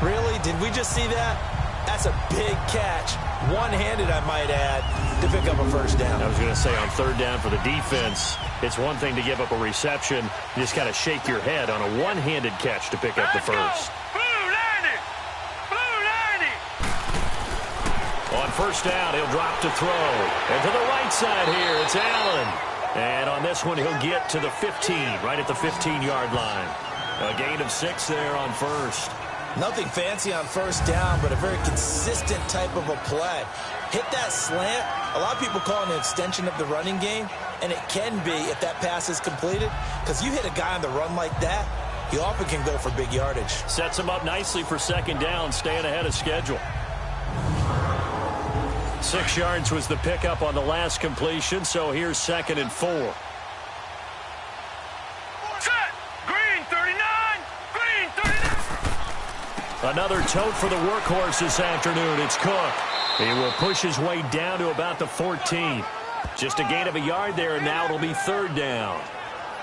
Really? Did we just see that? That's a big catch. One-handed, I might add, to pick up a first down. I was going to say, on third down for the defense, it's one thing to give up a reception. You just got to shake your head on a one-handed catch to pick up the first. Blue 90. Blue 90. On first down, he'll drop to throw. And to the right side here, it's Allen. And on this one, he'll get to the 15, right at the 15-yard line. A gain of 6 there on first. Nothing fancy on first down, but a very consistent type of a play. Hit that slant. A lot of people call it an extension of the running game, and it can be if that pass is completed, because you hit a guy on the run like that, he often can go for big yardage. Sets him up nicely for second down, staying ahead of schedule. 6 yards was the pickup on the last completion, so here's 2nd and 4. Set. Green 39. Green 39. Another tote for the workhorse this afternoon. It's Cook. He will push his way down to about the 14. Just a gain of a yard there, and now it'll be third down.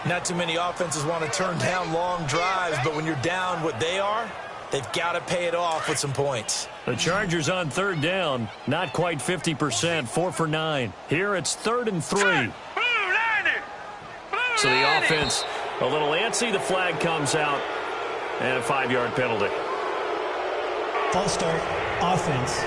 Not too many offenses want to turn down long drives, but when you're down what they are, they've got to pay it off with some points. The Chargers on third down, not quite 50%, 4 for 9. Here it's 3rd and 3. Blue 90. Blue So the 90. offense a little antsy. The flag comes out, and a 5-yard penalty. False start, offense.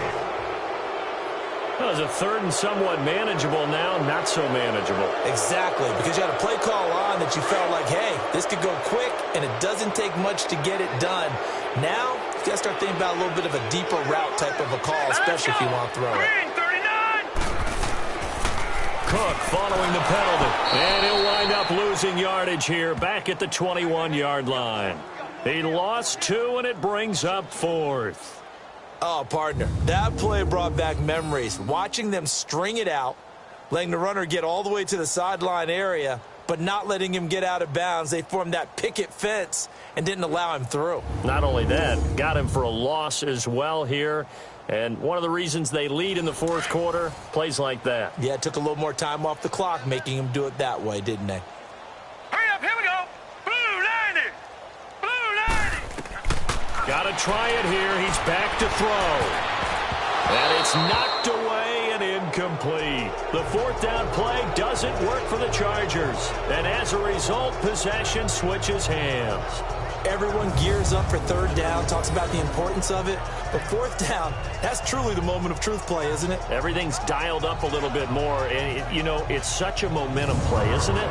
Well, it's a third and somewhat manageable now, not so manageable. Exactly, because you had a play call on that you felt like, hey, this could go quick, and it doesn't take much to get it done. Now, you got to start thinking about a little bit of a deeper route type of a call, especially if you want to throw it. Cook following the penalty, and he'll wind up losing yardage here back at the 21-yard line. He lost 2, and it brings up 4th. Oh, partner, that play brought back memories. Watching them string it out, letting the runner get all the way to the sideline area, but not letting him get out of bounds. They formed that picket fence and didn't allow him through. Not only that, got him for a loss as well here. And one of the reasons they lead in the 4th quarter, plays like that. Yeah, it took a little more time off the clock, making him do it that way, didn't they? Hurry up, here we go. Blue 90. Blue 90. Got to try it here. He's back to throw. And it's knocked away and incomplete. The 4th down play doesn't work for the Chargers. And as a result, possession switches hands. Everyone gears up for 3rd down, talks about the importance of it. But 4th down, that's truly the moment of truth play, isn't it? Everything's dialed up a little bit more. And, you know, it's such a momentum play, isn't it?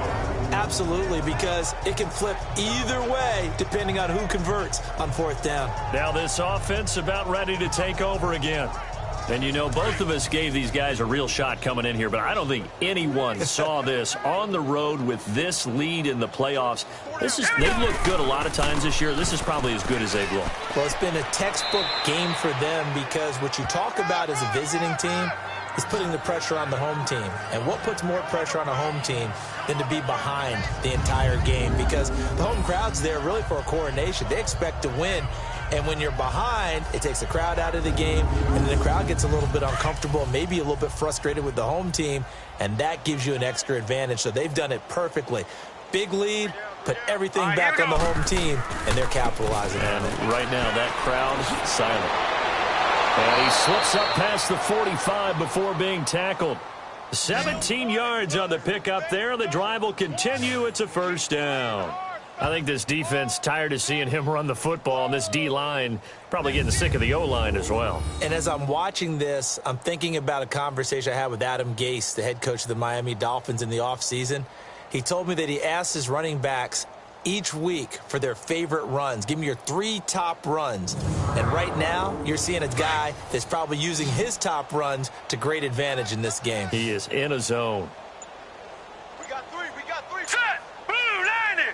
Absolutely, because it can flip either way depending on who converts on 4th down. Now this offense about ready to take over again. And, you know, both of us gave these guys a real shot coming in here, but I don't think anyone saw this on the road with this lead in the playoffs. They've looked good a lot of times this year. This is probably as good as they've looked. Well, it's been a textbook game for them because what you talk about as a visiting team is putting the pressure on the home team. And what puts more pressure on a home team than to be behind the entire game? Because the home crowd's there really for a coronation. They expect to win. And when you're behind, it takes the crowd out of the game, and then the crowd gets a little bit uncomfortable, maybe a little bit frustrated with the home team, and that gives you an extra advantage. So they've done it perfectly. Big lead, put everything back on the home team, and they're capitalizing on it. Right now, that crowd is silent. And he slips up past the 45 before being tackled. 17 yards on the pickup there. The drive will continue. It's a 1st down. I think this defense tired of seeing him run the football, and this D-line probably getting sick of the O-line as well. And as I'm watching this, I'm thinking about a conversation I had with Adam Gase, the head coach of the Miami Dolphins in the offseason. He told me that he asked his running backs each week for their favorite runs. Give me your 3 top runs. And right now, you're seeing a guy that's probably using his top runs to great advantage in this game. He is in a zone. We got 3. Set. Blue 90.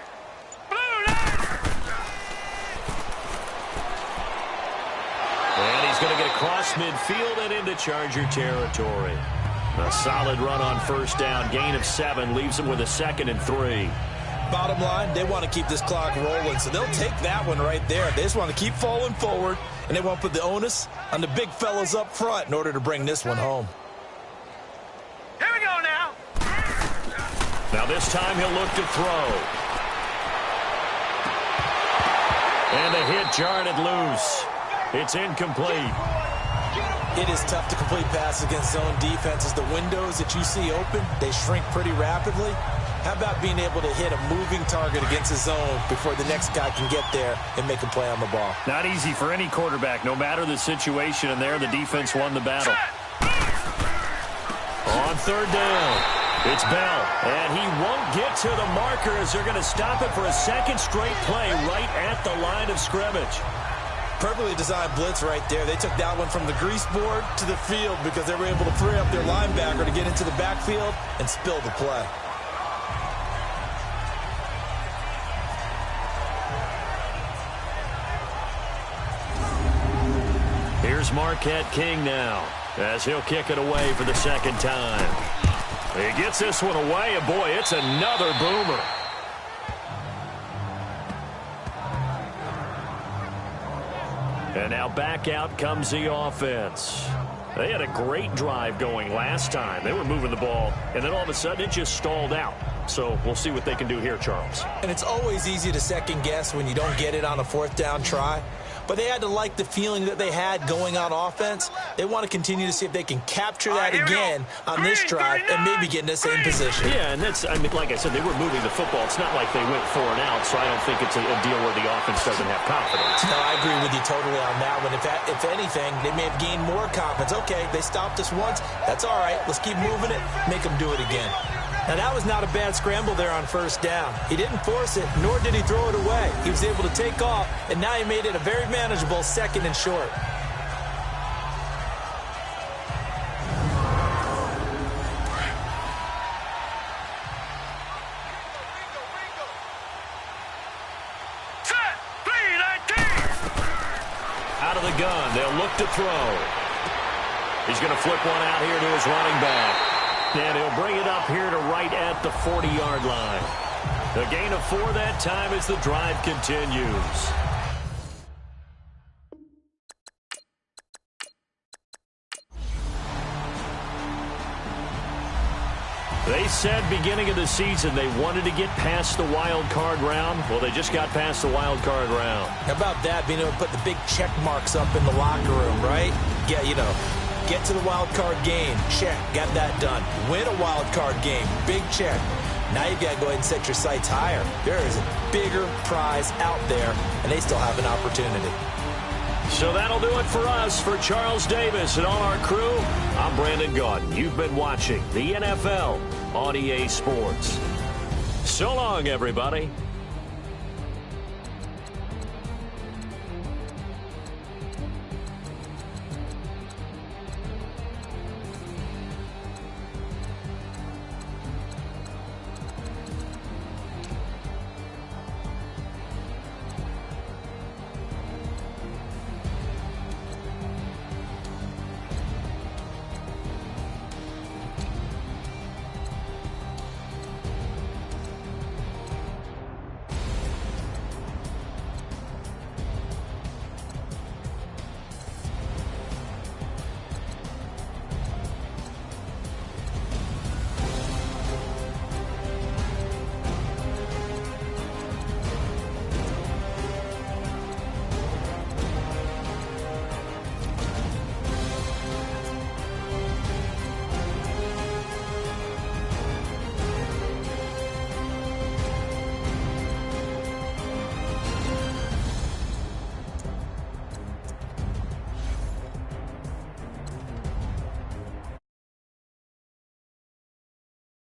Blue 90. And he's going to get across midfield and into Charger territory. A solid run on 1st down. Gain of 7 leaves him with a 2nd and 3. Bottom line, they want to keep this clock rolling, so they'll take that one right there. They just want to keep falling forward, and they want to put the onus on the big fellas up front in order to bring this one home. Here we go now. Now this time he'll look to throw. And the hit jarred it loose. It's incomplete. It is tough to complete passes against zone defenses. The windows that you see open, they shrink pretty rapidly. How about being able to hit a moving target against a zone before the next guy can get there and make a play on the ball? Not easy for any quarterback, no matter the situation, and there the defense won the battle. On 3rd down, it's Bell, and he won't get to the marker as they're going to stop it for a 2nd straight play right at the line of scrimmage. Perfectly designed blitz right there. They took that one from the grease board to the field because they were able to free up their linebacker to get into the backfield and spill the play. Here's Marquette King now as he'll kick it away for the 2nd time. He gets this one away, and boy, it's another boomer. And now back out comes the offense. They had a great drive going last time. They were moving the ball, and then all of a sudden it just stalled out. So we'll see what they can do here, Charles. And it's always easy to second guess when you don't get it on a 4th down try. but they had to like the feeling that they had going on offense. They want to continue to see if they can capture that again on this drive and maybe get in the same position. Yeah, and that's, I mean, like I said, they were moving the football. It's not like they went 4 and out, so I don't think it's a deal where the offense doesn't have confidence. No, I agree with you totally on that one. If anything, they may have gained more confidence. Okay, they stopped us once. That's all right. Let's keep moving it. Make them do it again. Now, that was not a bad scramble there on first down. He didn't force it, nor did he throw it away. He was able to take off, and now he made it a very manageable 2nd and short. Out of the gun, they'll look to throw. He's going to flip one out here to his running back. And he'll bring it up here to right at the 40-yard line. The gain of 4 that time as the drive continues. They said beginning of the season they wanted to get past the wild card round. Well, they just got past the wild card round. How about that, being able to put the big check marks up in the locker room, right? Yeah, you know, get to the wild card game, check, got that done. Win a wild card game, big check. Now you've got to go ahead and set your sights higher. There is a bigger prize out there, and they still have an opportunity. So that'll do it for us. For Charles Davis and all our crew, I'm Brandon Gaudin. You've been watching the NFL on EA Sports. So long, everybody.